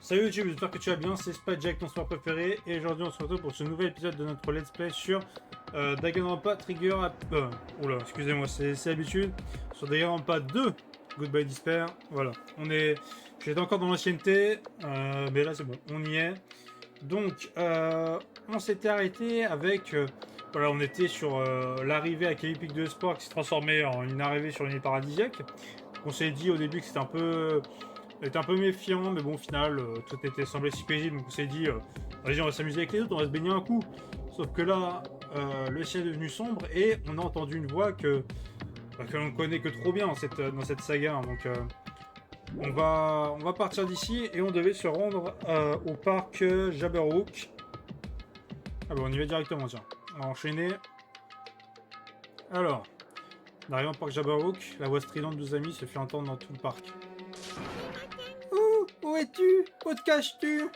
Salut YouTube, j'espère que tu vas bien, c'est Spyjack, ton sport préféré, et aujourd'hui on se retrouve pour ce nouvel épisode de notre let's play sur Danganronpa Trigger... oula, excusez-moi, c'est l'habitude, sur Danganronpa 2, Goodbye Despair, voilà, j'étais encore dans l'ancienneté, mais là c'est bon, on y est. Donc, on s'était arrêté avec, voilà, on était sur l'arrivée à Cape Peak de Sport qui s'est transformée en une arrivée sur une île paradisiaque. On s'est dit au début que c'était un peu... On était un peu méfiant, mais bon, au final, tout était semblé si paisible, donc on s'est dit, vas-y, on va s'amuser avec les autres, on va se baigner un coup. Sauf que là, le ciel est devenu sombre et on a entendu une voix que l'on connaît que trop bien dans cette saga. Donc, on va partir d'ici et on devait se rendre au parc Jabberwock. Ah bon, on y va directement, tiens. On va enchaîner. Alors, en arrivant au parc Jabberwock, la voix stridente de Zami se fait entendre dans tout le parc. Où es-tu? Où te caches-tu?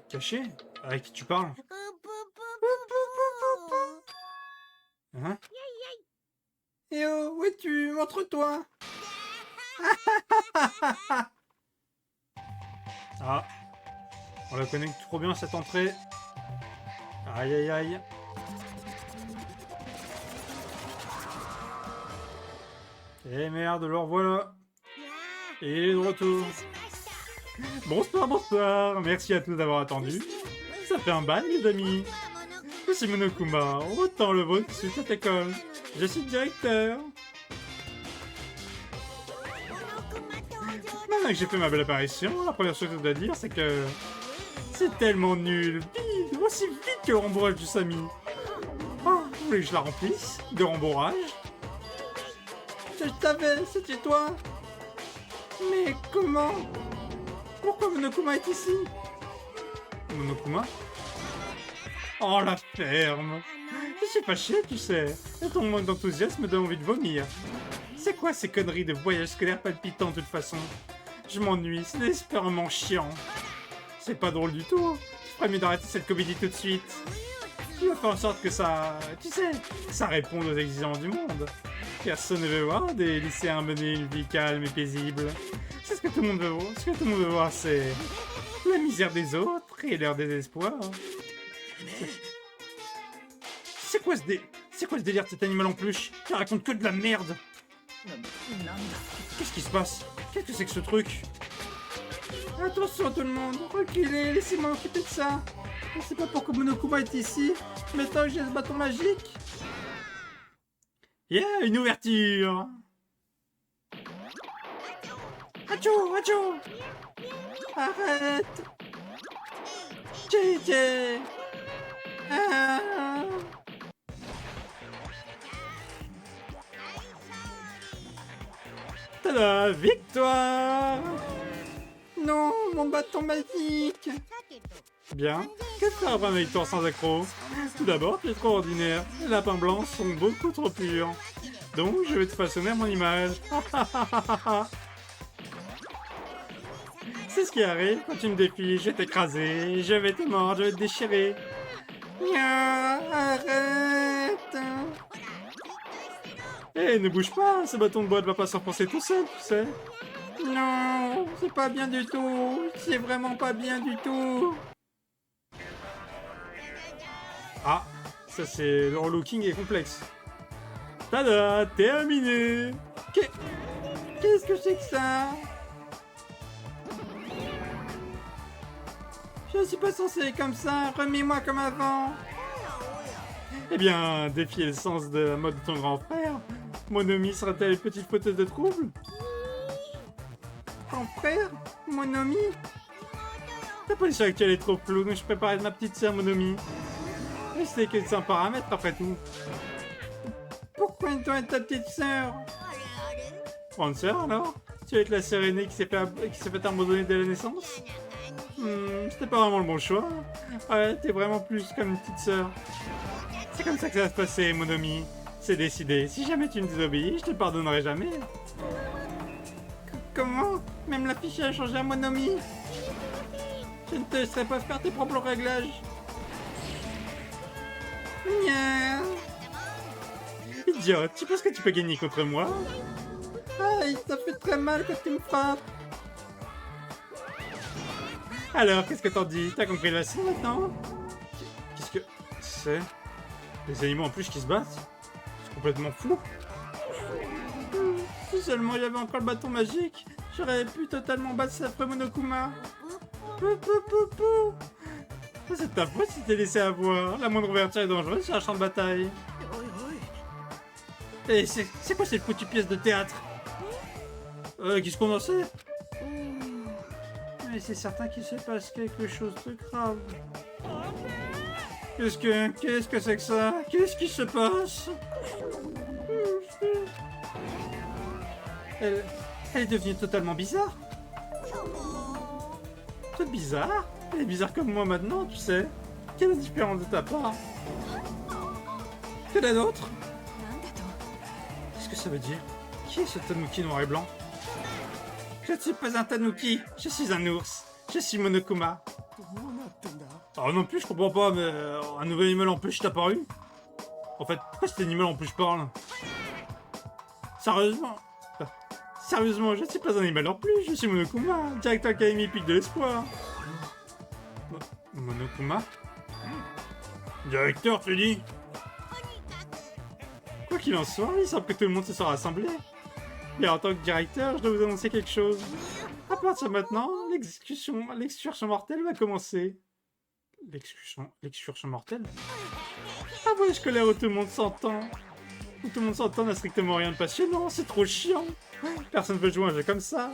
Caché? Avec qui tu parles? Hein? Eh oh, où es-tu? Montre-toi! Ah, on la connaît trop bien cette entrée. Aïe aïe aïe. Eh merde, le revoilà. Et il est de retour. Bonsoir, bonsoir. Merci à tous d'avoir attendu. Ça fait un bail, les amis. Je suis Monokuma. On retend le vôtre sur cette école. Je suis directeur. Maintenant que j'ai fait ma belle apparition, la première chose que je dois dire, c'est que c'est tellement nul. Vite, aussi vite que le rembourrage du Sami. Oh, vous voulez que je la remplisse de rembourrage? Je savais, c'était toi. Mais comment? Pourquoi Monokuma est ici? Monokuma? Oh, la ferme! Je suis fâché, tu sais. Et ton manque d'enthousiasme me donne envie de vomir. C'est quoi ces conneries de voyage scolaire palpitant de toute façon? Je m'ennuie, c'est désespérément chiant. C'est pas drôle du tout. Je ferais mieux d'arrêter cette comédie tout de suite. Je vais faire en sorte que ça... Tu sais, ça réponde aux exigences du monde. Personne ne veut voir des lycéens mener une vie calme et paisible. C'est ce que tout le monde veut voir. Ce que tout le monde veut voir, c'est la misère des autres et leur désespoir. C'est quoi ce délire de cet animal en peluche? Il raconte que de la merde. Qu'est-ce qui se passe? Qu'est-ce que c'est que ce truc? Attention tout le monde, reculez, laissez-moi m'occuper de ça. Je sais pas pourquoi Monokuma est ici, mais tant que j'ai ce bâton magique. Yeah, une ouverture. Achou, achou. Arrête. JJ. Ah. Tada, victoire. Non, mon bâton magique. Bien. Que faire après une victoire sans accroc? Tout d'abord, tu es trop ordinaire. Les lapins blancs sont beaucoup trop purs. Donc, je vais te façonner à mon image. C'est ce qui arrive quand tu me défies. Je vais t'écraser, je vais te mordre, je vais te déchirer. Nya, arrête. Eh, ne bouge pas, ce bâton de bois ne va pas s'enfoncer tout seul, tu sais. Non, c'est pas bien du tout. C'est vraiment pas bien du tout. Ah, ça c'est... Le relooking est complexe. Tada, terminé. Qu'est-ce que c'est que ça? Je suis pas censé être comme ça, remets-moi comme avant. Eh bien, défier le sens de la mode de ton grand frère. Monomi sera-t-elle une petite fauteuse de trouble? Grand frère? Monomi? La position actuelle est trop floue, donc je prépare ma petite sœur Monomi. Je sais que c'est un paramètre après tout. Pourquoi elle doit être ta petite sœur? Grande sœur alors? Tu vas être la sœur aînée qui s'est fait abandonner dès la naissance? C'était pas vraiment le bon choix. Ouais, t'es vraiment plus comme une petite sœur. C'est comme ça que ça va se passer, Monomi. C'est décidé. Si jamais tu me désobéis, je te pardonnerai jamais. Comment? Même l'affiche a changé à Monomi? Je ne te laisserai pas faire tes propres réglages. Nya. Idiote, tu penses que tu peux gagner contre moi? Aïe, ça fait très mal quand tu me frappes. Alors, qu'est-ce que t'en dis? T'as compris la leçon maintenant? Qu'est-ce que c'est? Les animaux en plus qui se battent? C'est complètement flou. Si seulement il y avait encore le bâton magique, j'aurais pu totalement battre cet affreux Monokuma. Pou, pou, pou, pou. Ça, c'est ta faute si t'es laissé avoir. La moindre ouverture est dangereuse sur un champ de bataille. Et c'est quoi cette foutue pièce de théâtre? Qu'est-ce qu'on en sait? Mais c'est certain qu'il se passe quelque chose de grave. Qu'est-ce que c'est que ça? Qu'est-ce qui se passe? Elle est devenue totalement bizarre. Toute bizarre? Elle est bizarre comme moi maintenant, tu sais. Quelle indifférence de ta part. Que la nôtre? Qu'est-ce que ça veut dire? Qui est ce tanuki noir et blanc? Je ne suis pas un tanuki, je suis un ours. Je suis Monokuma. Oh non plus, je comprends pas, mais un nouvel animal en plus apparu? En fait, pourquoi cet animal en plus parle? Sérieusement? Sérieusement, je ne suis pas un animal en plus, je suis Monokuma, directeur académie Pic de l'Espoir. Monokuma? Directeur, tu dis? Quoi qu'il en soit, il semble que tout le monde se soit rassemblé. Et en tant que directeur, je dois vous annoncer quelque chose. À partir de maintenant, l'excursion mortelle va commencer. L'excursion mortelle? Un voyage scolaire où tout le monde s'entend. Où tout le monde s'entend n'a strictement rien de passionnant, c'est trop chiant. Personne ne veut jouer un jeu comme ça.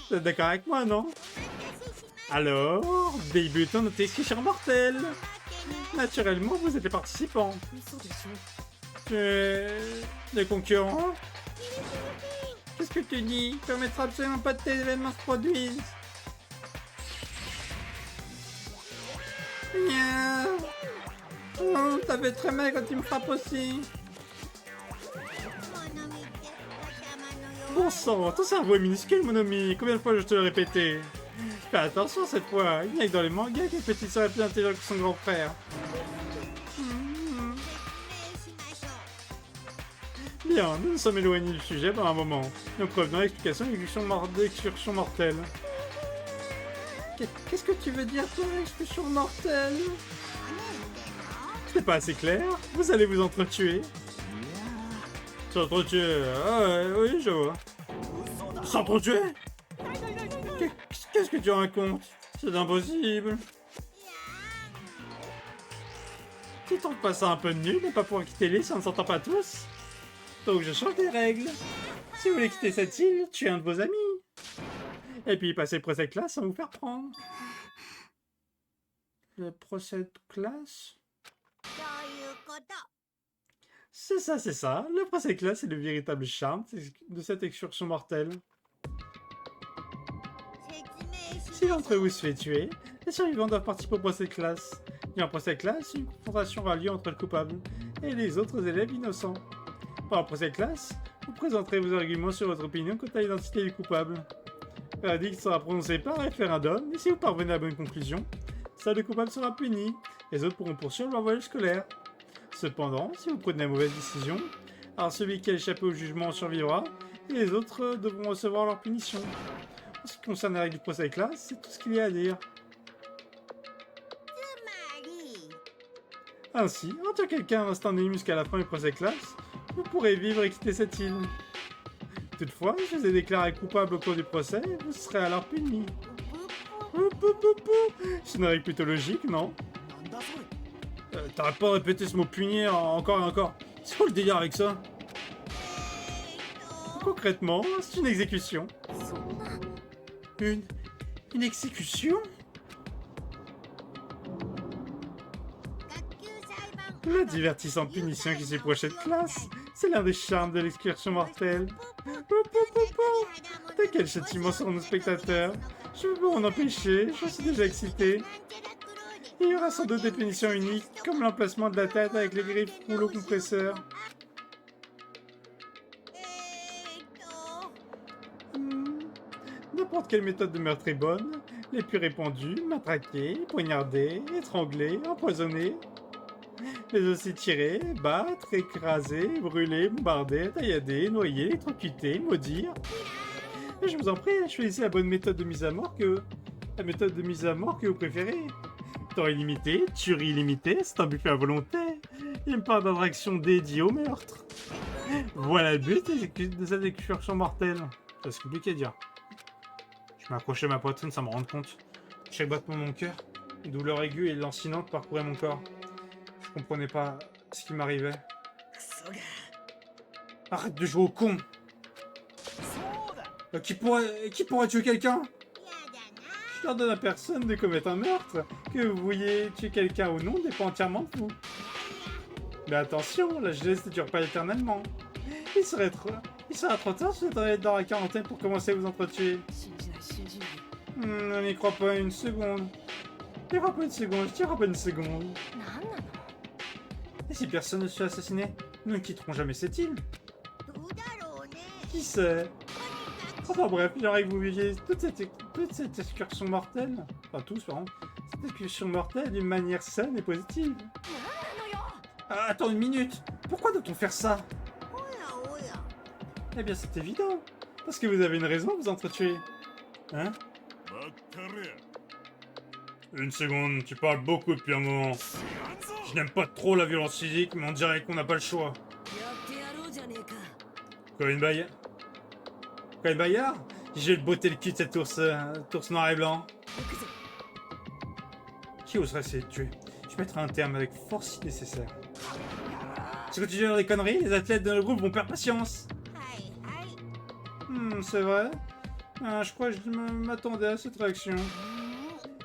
Vous êtes d'accord avec moi, non? Alors, débutons notre excursion mortelle. Naturellement, vous êtes les participants. Les concurrents? Qu'est-ce que tu dis? Tu permettras absolument pas de tes événements se produisent. Nya. Oh, ça fait très mal quand tu me frappes aussi. Bon sang, ton cerveau est minuscule, mon ami. Combien de fois je te l'ai répété? Fais attention cette fois. Il n'y a que dans les mangas que le petit serait plus intelligent que son grand frère. Bien, nous nous sommes éloignés du sujet pendant un moment. Donc revenons à l'explication de l'excursion mortelle. Qu'est-ce que tu veux dire, toi, excursion mortelle? C'est pas assez clair? Vous allez vous entretuer. S'entretuer? Ah ouais, oui, je vois. S'entretuer? Qu'est-ce que tu racontes? C'est impossible. Tu trouves pas ça un peu nul de pas pouvoir quitter l'île si on ne s'entend pas tous? Donc je change les règles. Si vous voulez quitter cette île, tuez un de vos amis. Et puis passez le procès de classe sans vous faire prendre. Le procès de classe? C'est ça. Le procès de classe est le véritable charme de cette excursion mortelle. Si l'un d'entre vous se fait tuer, les survivants doivent participer au procès de classe. Et en procès de classe, une confrontation aura lieu entre le coupable et les autres élèves innocents. Pendant le procès de classe, vous présenterez vos arguments sur votre opinion quant à l'identité du coupable. Le verdict sera prononcé par référendum, et si vous parvenez à la bonne conclusion, seul le coupable sera puni. Les autres pourront poursuivre leur voyage scolaire. Cependant, si vous prenez la mauvaise décision, alors celui qui a échappé au jugement survivra, et les autres devront recevoir leur punition. En ce qui concerne les règles du procès de classe, c'est tout ce qu'il y a à dire. Ainsi, en tant que quelqu'un restant anonyme jusqu'à la fin du procès de classe, vous pourrez vivre et quitter cette île. Toutefois, je vous ai déclaré coupable au cours du procès, vous serez alors puni. C'est une règle plutôt logique, non? T'arrêtes pas de répéter ce mot punir encore et encore. C'est quoi le délire avec ça? Concrètement, c'est une exécution. Une exécution? La divertissante punition qui suit pour cette classe, c'est l'un des charmes de l'excursion mortelle. De quel châtiment seront nos spectateurs? Je peux pas m'en empêcher, je suis déjà excité. Il y aura sans doute des punitions uniques, comme l'emplacement de la tête avec les griffes rouleau compresseur. N'importe quelle méthode de meurtre est bonne. Les plus répandues, matraquer, poignarder, étrangler, empoisonner. Mais aussi tirer, battre, écraser, brûler, bombarder, taillader, noyer, électrocuter, maudire. Et je vous en prie, choisissez la bonne méthode de mise à mort que la méthode de mise à mort que vous préférez. Temps illimité, tuerie illimitée, c'est un buffet à volonté. Une part d'attraction dédiée au meurtre. Voilà le but de cette excursion mortelle. C'est compliqué à dire. Je m'accrochais à ma poitrine sans me rendre compte. Chaque battement de mon cœur, une douleur aiguë et lancinante parcourait mon corps. Je comprenais pas ce qui m'arrivait. Arrête de jouer au con. Qui pourrait tuer quelqu'un? Je n'ordonne à personne de commettre un meurtre. Que vous vouliez tuer quelqu'un ou non dépend entièrement de vous. Mais attention, la jeunesse ne dure pas éternellement. Il sera trop tard si vous êtes dans la quarantaine pour commencer à vous entretuer. On n'y croit pas une seconde. Je crois pas une seconde. Et si personne ne se fait assassiner, nous ne quitterons jamais cette île. Qui sait? Enfin bref, j'aimerais que vous viviez toute cette excursion mortelle, enfin tous pardon, cette excursion mortelle d'une manière saine et positive. Ah, attends une minute, pourquoi doit-on faire ça? Eh bien c'est évident, parce que vous avez une raison à vous entretuer. Hein? Une seconde, tu parles beaucoup depuis un moment. Je n'aime pas trop la violence physique, mais on dirait qu'on n'a pas le choix. Quoi, une baille? Quoi, une baillard? Je vais le botter le cul de cet ours noir et blanc. Qui oserait essayer de tuer? Je mettrai un terme avec force si nécessaire. Si tu continues dans des conneries, les athlètes de notre groupe vont perdre patience. C'est vrai. Je crois que je m'attendais à cette réaction.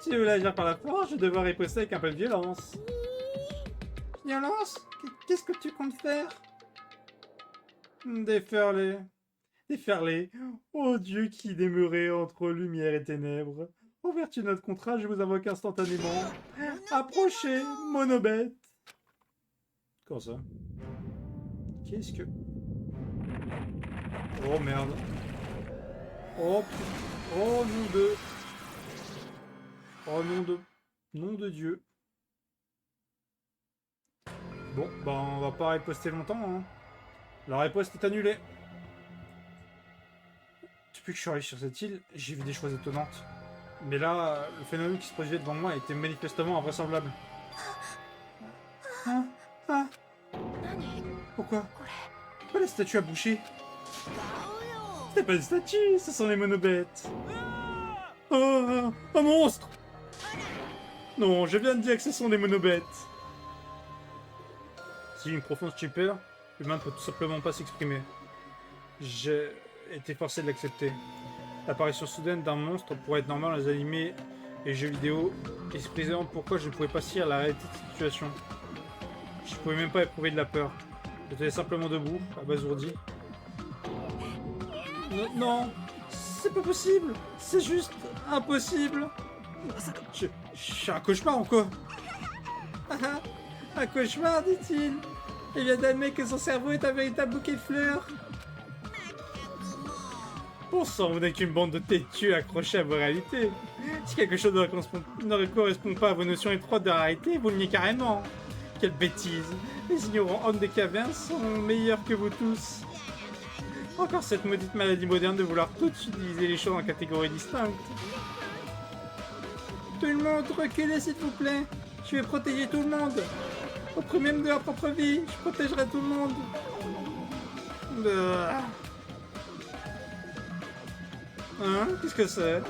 Si vous voulez agir par la force, je vais devoir riposter avec un peu de violence. Violence? Qu'est-ce que tu comptes faire? Déferler. Déferler. Oh Dieu qui demeurait entre lumière et ténèbres. En vertu de notre contrat, je vous invoque instantanément. Approchez, monobête. Comment ça? Qu'est-ce que... Oh merde. Oh putain. Oh nom de... Oh nom de... Nom de Dieu. Bon, bah on va pas riposter longtemps, hein. La riposte est annulée. Depuis que je suis arrivé sur cette île, j'ai vu des choses étonnantes. Mais là, le phénomène qui se produisait devant moi était manifestement invraisemblable. Hein? Ah? Pourquoi? Pourquoi la statue a bouché? C'est pas une statue, ce sont les monobêtes. Oh, un monstre! Non, je viens de dire que ce sont des monobêtes. Si une profonde stupeur, l'humain ne peut tout simplement pas s'exprimer. J'ai été forcé de l'accepter. L'apparition soudaine d'un monstre pourrait être normale dans les animés et jeux vidéo, et c'est précisément pourquoi je ne pouvais pas saisir la réalité de cette situation. Je ne pouvais même pas éprouver de la peur. J'étais simplement debout, abasourdi. Non, c'est pas possible, c'est juste impossible. Je suis un cauchemar ou quoi? Un cauchemar, dit-il. Il vient d'admettre que son cerveau est un véritable bouquet de fleurs. Bon sang, vous n'êtes qu'une bande de têtus accrochés à vos réalités. Si quelque chose ne correspond pas à vos notions étroites de la réalité, vous le niez carrément. Quelle bêtise. Les ignorants hommes des cavernes sont meilleurs que vous tous. Encore cette maudite maladie moderne de vouloir tous utiliser les choses en catégories distinctes. Tout le monde, reculez s'il vous plaît. Je vais protéger tout le monde. Au prix même de leur propre vie, je protégerai tout le monde. Hein? Qu'est-ce que c'est?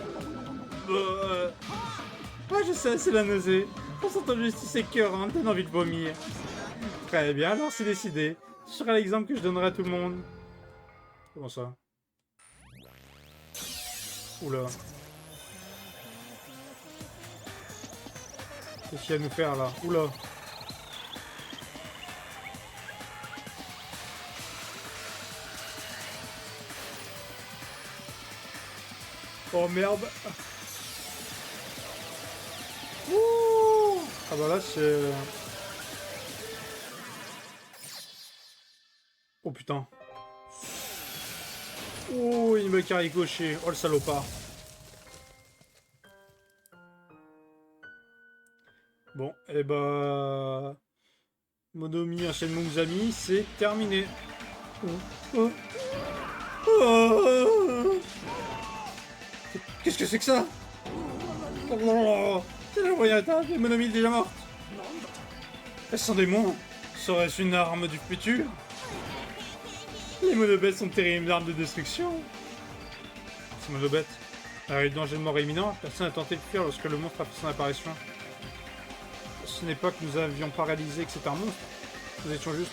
Ah, je sais, c'est la nausée. On s'entend justice écœurante, donne envie de vomir. Très bien, alors c'est décidé. Ce sera l'exemple que je donnerai à tout le monde. Comment ça? Oula. Qu'est-ce qu'il y a à nous faire là? Oula. Oh merde. Ouh. Ah bah là c'est... Oh putain. Oh il m'a caricoché. Oh le salopard. Bon et bah... Monomi enchaînement aux amis, c'est terminé. Oh. Oh. Oh. Qu'est-ce que c'est que ça? Oh, c'est la voyata, les Monomi est déjà morte. Elles sont des démons. Serait-ce une arme du futur? Les monobêtes sont de terribles armes de destruction. Ces monobêtes. Le danger de mort est imminent, personne n'a tenté de fuir lorsque le monstre a fait son apparition. Ce n'est pas que nous avions pas réalisé que c'était un monstre. Nous étions juste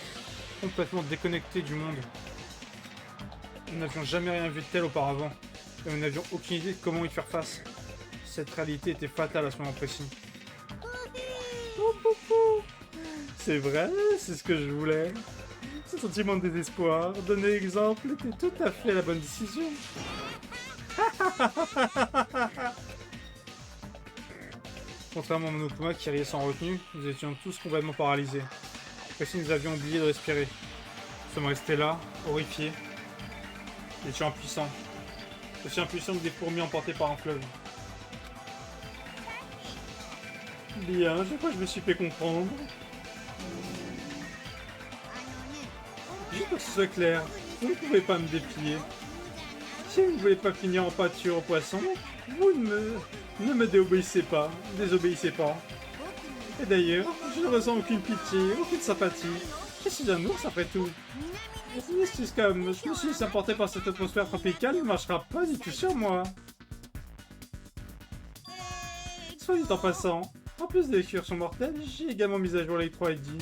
complètement déconnectés du monde. Nous n'avions jamais rien vu de tel auparavant. Et nous n'avions aucune idée de comment y faire face. Cette réalité était fatale à ce moment précis. C'est vrai, c'est ce que je voulais. Ce sentiment de désespoir, donner l'exemple, était tout à fait la bonne décision. Contrairement à Monokuma qui riait sans retenue, nous étions tous complètement paralysés. Comme nous avions oublié de respirer. Nous sommes restés là, horrifiés. Nous étions impuissants. Aussi impuissants que des fourmis emportées par un fleuve. Bien, je crois que je me suis fait comprendre. Juste pour que ce soit clair, vous ne pouvez pas me défier. Si vous ne voulez pas finir en pâture au poisson, vous ne me désobéissez pas. Désobéissez pas. Et d'ailleurs, je ne ressens aucune pitié, aucune sympathie. Je suis un ours après tout. Comme je me suis emporté par cette atmosphère tropicale, il ne marchera pas du tout sur moi. Soit dit en passant, en plus de l'excursion mortelle, j'ai également mis à jour l'électro ID.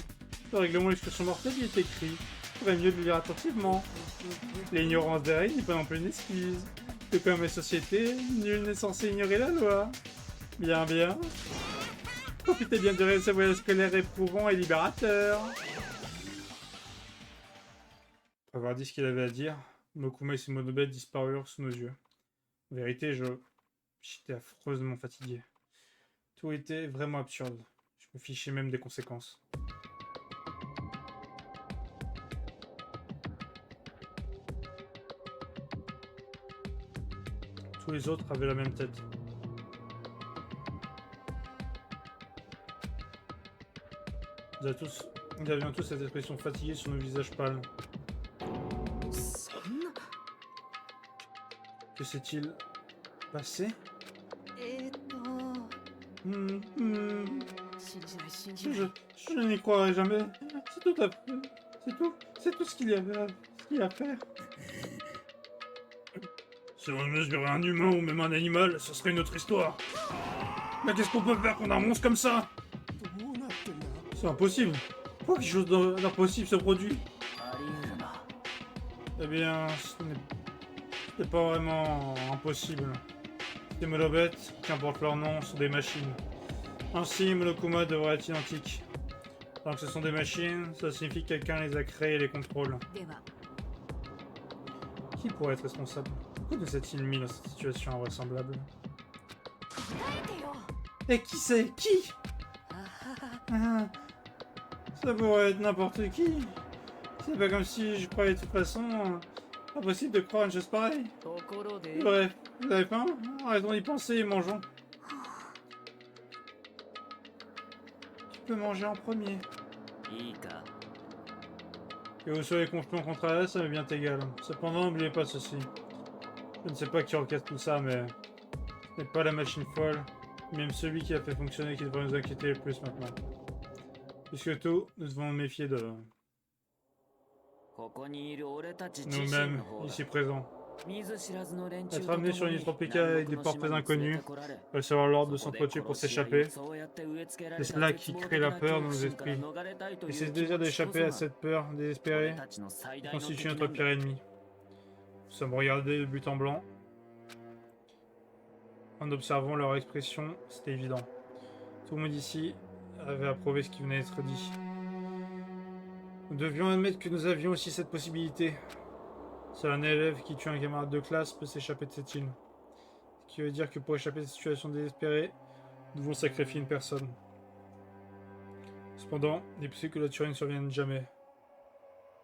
Le règlement de l'excursion mortelle y est écrit. Il faudrait mieux le lire attentivement. L'ignorance des règles n'est pas non plus une excuse. Que comme les sociétés, nul n'est censé ignorer la loi. Bien, bien. Profitez bien de ce voyage scolaire éprouvant et libérateur. Après avoir dit ce qu'il avait à dire, Mokuma et ses monobêtes disparurent sous nos yeux. En vérité, j'étais affreusement fatigué. Tout était vraiment absurde. Je me fichais même des conséquences. Tous les autres avaient la même tête. Nous avions tous cette expression fatiguée sur nos visages pâles. Que s'est-il passé? Je n'y croirais jamais. C'est tout à fait. C'est tout. C'est tout ce qu'il y a à faire. Si on mesurait un humain ou même un animal, ce serait une autre histoire. Mais qu'est-ce qu'on peut faire quand un monstre comme ça? C'est impossible. Pourquoi quelque chose d'impossible se produit? Eh bien, ce n'est pas vraiment impossible. Ces monobêtes, qu'importe leur nom, sont des machines. Ainsi, Monokuma devrait être identique. Tant que ce sont des machines, ça signifie que quelqu'un les a créées et les contrôle. Qui pourrait être responsable? Pourquoi nous a-t-il mis dans cette situation invraisemblable? Et qui c'est? Qui? Ça pourrait être n'importe qui. C'est pas comme si je croyais de toute façon impossible de croire une chose pareille. Bref, vous avez faim? Arrêtons d'y penser et mangeons. Tu peux manger en premier. Que vous soyez confiants contre elle, ça m'est bien égal. Cependant, n'oubliez pas ceci. Je ne sais pas qui orchestre tout ça, mais ce n'est pas la machine folle, même celui qui a fait fonctionner qui devrait nous inquiéter le plus maintenant. Puisque tout, nous devons nous méfier de nous-mêmes, ici présents. Être amené sur une île tropicale avec des portées inconnues, recevoir l'ordre de s'entretuer pour s'échapper, c'est cela qui crée la peur dans nos esprits. Et c'est ce désir d'échapper à cette peur désespérée qui constitue notre pire ennemi. Nous sommes regardés de but en blanc. En observant leur expression, c'était évident. Tout le monde ici avait approuvé ce qui venait d'être dit. Nous devions admettre que nous avions aussi cette possibilité. Seul un élève qui tue un camarade de classe peut s'échapper de cette île. Ce qui veut dire que pour échapper de cette situation désespérée, nous devons sacrifier une personne. Cependant, il est possible que la tuerie ne survienne jamais.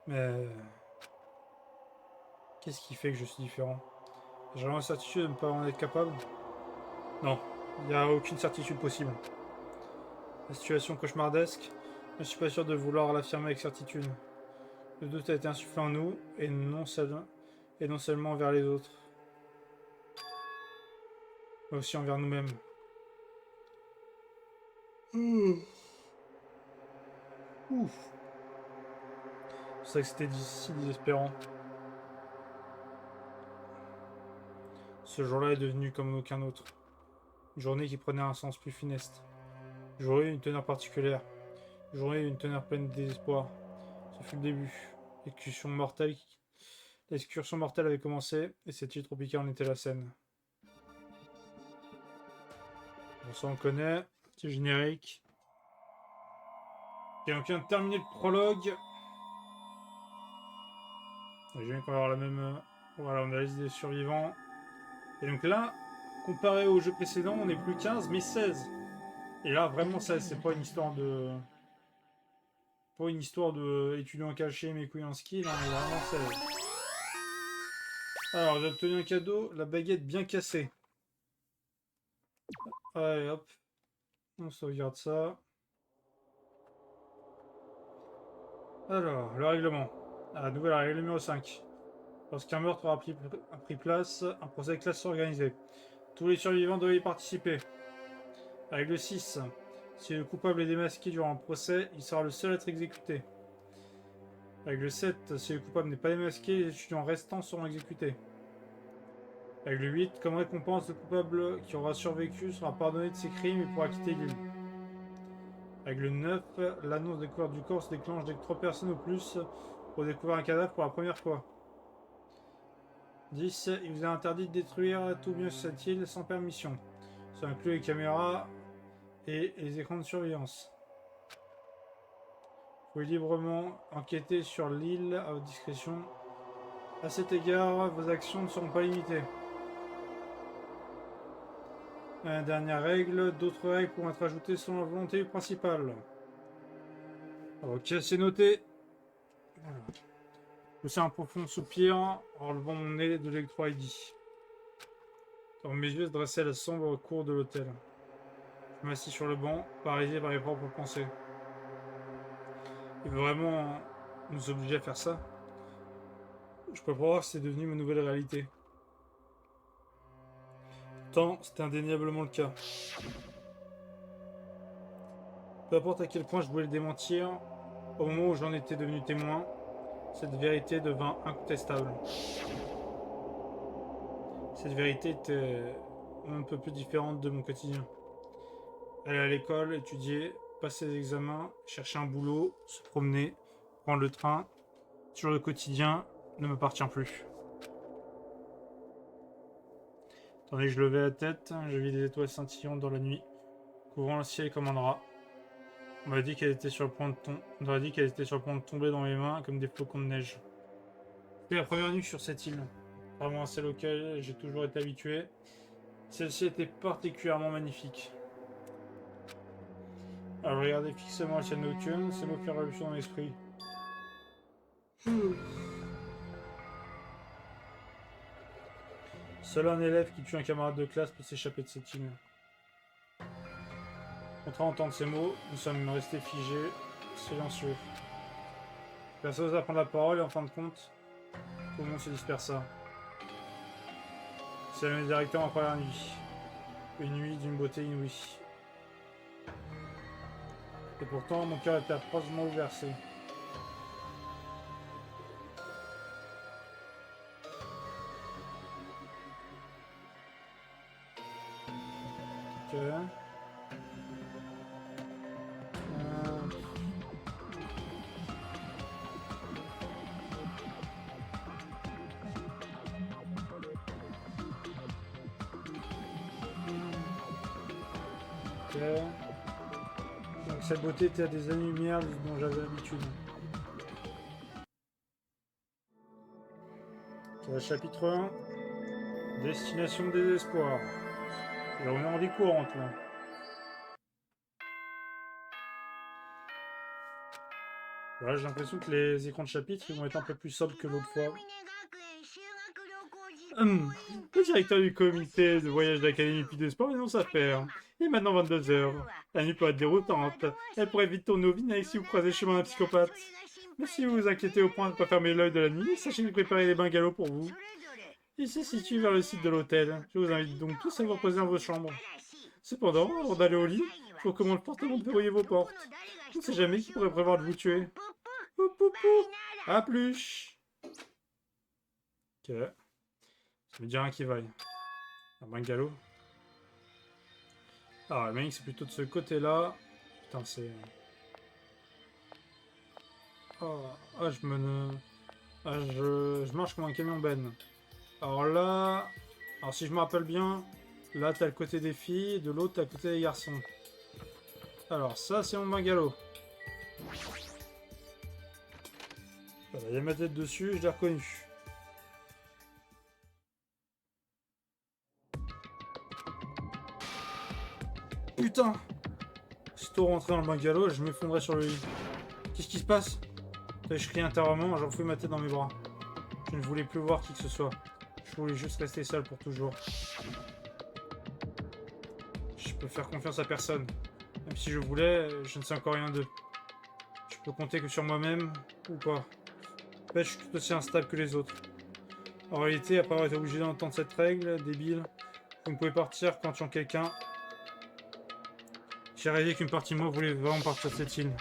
Mais... qu'est-ce qui fait que je suis différent? J'ai vraiment la certitude de ne pas en être capable? Non, il n'y a aucune certitude possible. La situation cauchemardesque, je ne suis pas sûr de vouloir l'affirmer avec certitude. Le doute a été insufflé en nous, et non seulement envers les autres, mais aussi envers nous-mêmes. Ouf. C'est vrai que c'était si désespérant. Ce jour-là est devenu comme aucun autre. Une journée qui prenait un sens plus funeste. Une journée une teneur particulière. Une journée une teneur pleine de désespoir. Ce fut le début. L'excursion mortelle, l'excursion mortelle avait commencé et cette île tropicale en était la scène. Bon, ça on connaît. Petit générique. Et on vient de terminer le prologue. J'ai vu qu'on va avoir la même. Voilà, on a la liste des survivants. Et donc là, comparé au jeu précédent, on n'est plus 15 mais 16. Et là, vraiment 16, c'est pas une histoire de. Pas une histoire de étudiant caché, mes couilles en ski, non, mais vraiment 16. Alors, j'ai obtenu un cadeau, la baguette bien cassée. Allez, hop. On sauvegarde ça. Alors, le règlement. Ah, nouvelle règle numéro 5. Lorsqu'un meurtre a pris place, un procès de classe sera organisé. Tous les survivants doivent y participer. Règle 6. Si le coupable est démasqué durant un procès, il sera le seul à être exécuté. Règle 7. Si le coupable n'est pas démasqué, les étudiants restants seront exécutés. Règle 8. Comme récompense, le coupable qui aura survécu sera pardonné de ses crimes et pourra quitter l'île. Règle 9. L'annonce de découverte du corps se déclenche dès que 3 personnes ou plus ont découvert un cadavre pour la première fois. 10. Il vous est interdit de détruire tout bien sur cette île sans permission. Ça inclut les caméras et les écrans de surveillance. Vous pouvez librement enquêter sur l'île à votre discrétion. À cet égard, vos actions ne seront pas limitées. Dernière règle, d'autres règles pourront être ajoutées selon la volonté du principal. Ok, c'est noté. Je fais un profond soupir en relevant mon nez de l'électro-ID. Quand mes yeux se dressaient à la sombre cour de l'hôtel. Je m'assis sur le banc, paralysé par mes propres pensées. Il veut vraiment nous obliger à faire ça? Je peux pas voir si c'est devenu ma nouvelle réalité. Pourtant, c'était indéniablement le cas. Peu importe à quel point je voulais le démentir, au moment où j'en étais devenu témoin, cette vérité devint incontestable. Cette vérité était un peu plus différente de mon quotidien. Aller à l'école, étudier, passer des examens, chercher un boulot, se promener, prendre le train, sur le quotidien ne m'appartient plus. Tandis que je levais la tête, je vis des étoiles scintillantes dans la nuit, couvrant le ciel comme un drap. On m'a dit qu'elle était sur le point de tomber dans mes mains comme des flocons de neige. C'était la première nuit sur cette île, vraiment celle auquel j'ai toujours été habitué. Celle-ci était particulièrement magnifique. Alors je regardais fixement le ciel nocturne, ces mots firent éruption dans l'esprit. Seul un élève qui tue un camarade de classe peut s'échapper de cette île. Contre à entendre ces mots, nous sommes restés figés, silencieux. Personne n'osa prendre la parole et en fin de compte, tout le monde se dispersa. C'est la nuit directement après la nuit. Une nuit d'une beauté inouïe. Et pourtant, mon cœur était atrocement bouleversé. Ok. Ok. Donc cette beauté était à des années-lumière dont j'avais l'habitude. Okay, chapitre 1. Destination désespoir. Et on est en vie courante là. Voilà, j'ai l'impression que les écrans de chapitre ils vont être un peu plus sobres que l'autre fois. Le directeur du comité de voyage de l'Académie Puy de Sport annonce à faire. Il est maintenant 22h. La nuit peut être déroutante. Elle pourrait vite tourner au vinaigre si vous croisez le chemin d'un psychopathe. Mais si vous vous inquiétez au point de ne pas fermer l'œil de la nuit, sachez que j'ai préparé des bungalows pour vous. Il se situe vers le site de l'hôtel. Je vous invite donc tous à vous reposer dans vos chambres. Cependant, avant d'aller au lit, Faut comment le porte-avant de verrouiller vos portes. On ne sait jamais qui pourrait prévoir de vous tuer. Pou, pou, pou. À plus. Ok. Ça me dit rien qui vaille. Un bungalow. Ah, le mec, c'est plutôt de ce côté-là. Putain, c'est... Oh, ah, je me... Ah, je marche comme un camion ben. Alors là... Alors si je me rappelle bien, là t'as le côté des filles, de l'autre t'as le côté des garçons. Alors ça c'est mon bungalow. Voilà, il y a ma tête dessus, je l'ai reconnu. Putain! Sitôt rentré dans le bungalow, je m'effondrais sur le lit. Qu'est-ce qui se passe? Je criais intérieurement, j'enfouis ma tête dans mes bras. Je ne voulais plus voir qui que ce soit. Je voulais juste rester seul pour toujours. Je peux faire confiance à personne. Même si je voulais, je ne sais encore rien d'eux. Je peux compter que sur moi-même, ou pas. En fait, je suis tout aussi instable que les autres. En réalité, à part être obligé d'entendre cette règle, débile, vous ne pouvez partir quand tu as quelqu'un. J'ai réalisé qu'une partie de moi voulait vraiment partir de cette île.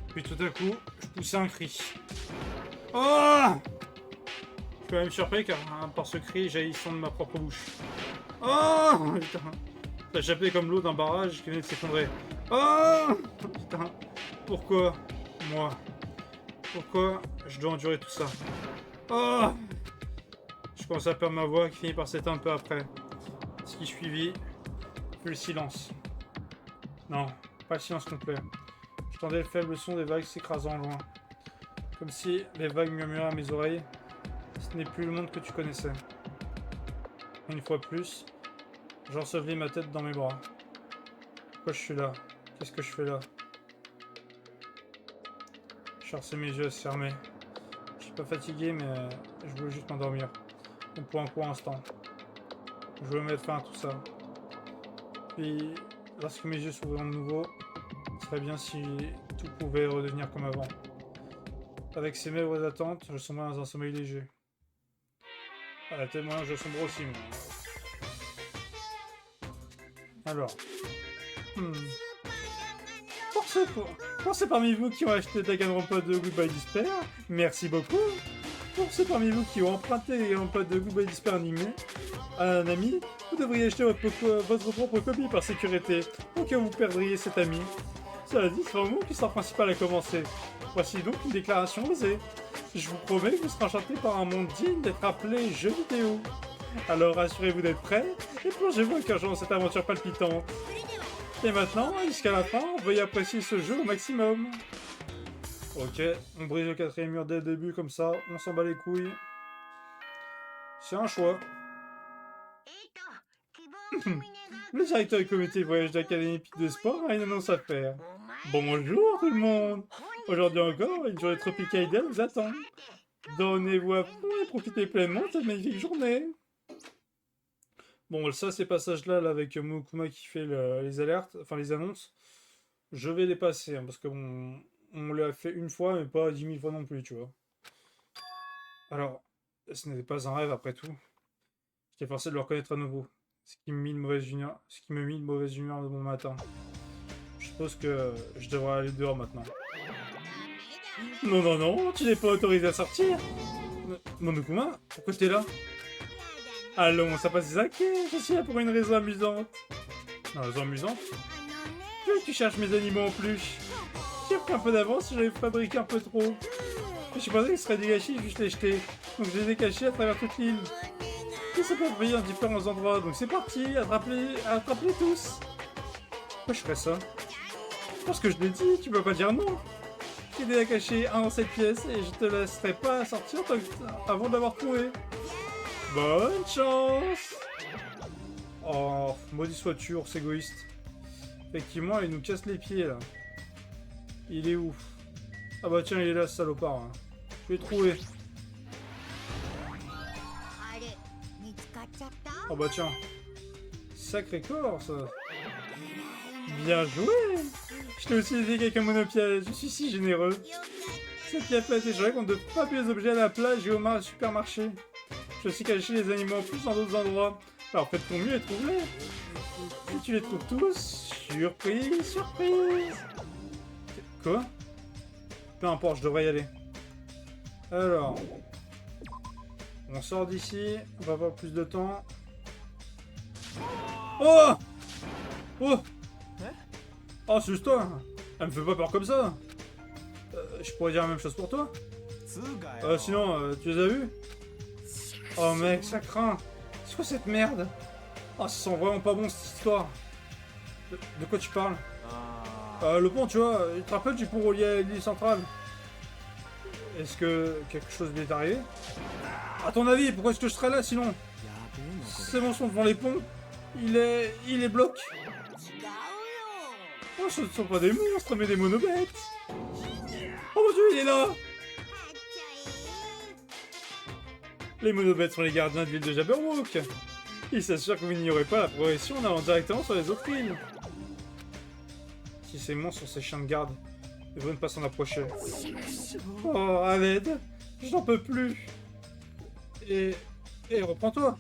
Puis tout à coup, je poussais un cri. Oh! Je suis quand même surpris car par ce cri jaillissant de ma propre bouche. Oh! Putain. Ça jappait comme l'eau d'un barrage qui venait de s'effondrer. Oh! Putain. Pourquoi? Moi. Pourquoi je dois endurer tout ça? Oh! Je commençais à perdre ma voix qui finit par s'éteindre un peu après. Ce qui suivit fut le silence. Non, pas le silence complet. J'entendais le faible son des vagues s'écrasant loin. Comme si les vagues murmuraient à mes oreilles. Ce n'est plus le monde que tu connaissais. Une fois plus, j'ensevelis ma tête dans mes bras. Pourquoi je suis là? Qu'est-ce que je fais là? Je forçais mes yeux à se fermer. Je suis pas fatigué, mais je voulais juste m'endormir. Pour un court instant. Je voulais mettre fin à tout ça. Puis, lorsque mes yeux s'ouvriront de nouveau, ce serait bien si tout pouvait redevenir comme avant. Avec ces maigres attentes, je sombrais dans un sommeil léger. Ah, tellement je sombre aussi, moi. Alors. Pour ceux parmi vous qui ont acheté Danganronpa 2 Goodbye Despair, merci beaucoup. Pour ceux parmi vous qui ont emprunté Danganronpa 2 Goodbye Despair animé à un ami, vous devriez acheter votre propre copie par sécurité, au cas où vous perdriez cet ami. Cela dit, c'est vraiment l'histoire principale à commencer. Voici donc une déclaration osée. Je vous promets que vous serez enchanté par un monde digne d'être appelé jeu vidéo. Alors assurez-vous d'être prêts et plongez-vous au cœur dans cette aventure palpitante. Et maintenant, jusqu'à la fin, veuillez apprécier ce jeu au maximum. Ok, on brise le 4ème mur dès le début comme ça, on s'en bat les couilles. C'est un choix. Le directeur du comité de voyage d'Académie de Sport a une annonce à faire. Bonjour tout le monde. Aujourd'hui encore, une journée tropicale idéale vous attend. Donnez-vous à fond et profitez pleinement de cette magnifique journée. Bon, ça, ces passages-là, là, avec Mokuma qui fait les alertes, enfin les annonces, je vais les passer, hein, parce que bon, on l'a fait une fois, mais pas 10 000 fois non plus, tu vois. Alors, ce n'était pas un rêve après tout. J'étais forcé de le reconnaître à nouveau. Ce qui me mit de mauvaise humeur de mon matin. Je suppose que je devrais aller dehors maintenant. Non, non, non, tu n'es pas autorisé à sortir. Monokuma, pourquoi t'es là? Allons, ça passe Zake, je suis là pour une raison amusante. Une raison amusante? Tu cherches mes animaux en peluche. J'ai pris un peu d'avance, j'avais fabriqué un peu trop. Je pensais que ce serait des gâchis, juste les jeter. Donc je les ai cachés à travers toute l'île. Ils sont pas payés en différents endroits, donc c'est parti, attrape-les tous. Pourquoi je ferais ça? Parce que je l'ai dit, tu peux pas dire non. J'ai déjà caché un dans cette pièce et je te laisserai pas sortir avant d'avoir trouvé. Bonne chance! Oh, maudit sois-tu, ours égoïste. Effectivement, il nous casse les pieds là. Il est où? Ah bah tiens, il est là, ce salopard. Hein. Je l'ai trouvé. Oh bah tiens. Sacré corps, ça. Bien joué! Je t'ai aussi aidé avec un monopiège, je suis si généreux. Cette pièce a été jouée contre de fabuleux objets à la plage et au supermarché. Je sais cacher les animaux en plus dans d'autres endroits. Alors faites ton mieux et trouve-les. Si tu les trouves tous, surprise, surprise. Quoi? Peu importe, je devrais y aller. Alors, on sort d'ici, on va avoir plus de temps. Oh! Oh! Oh, c'est juste toi! Elle me fait pas peur comme ça! Je pourrais dire la même chose pour toi? Sinon, tu les as vus? Oh mec, ça craint! C'est quoi cette merde? Oh, ça sent vraiment pas bon cette histoire! De quoi tu parles? Le pont, tu vois, tu te rappelles du pont relié à l'île centrale? Est-ce que quelque chose lui est arrivé? À ton avis, pourquoi est-ce que je serais là sinon? Ces monstres sont devant les ponts. Il est bloqué. Oh, ce ne sont pas des monstres, mais des monobêtes. Oh mon dieu, il est là. Les monobêtes sont les gardiens de l'île de Jabberwock. Ils s'assurent que vous n'ignorez pas la progression en allant directement sur les autres îles. Si ces monstres sont ces chiens de garde, il vaut ne pas s'en approcher. Oh, à l'aide. J'en peux plus. Et reprends-toi.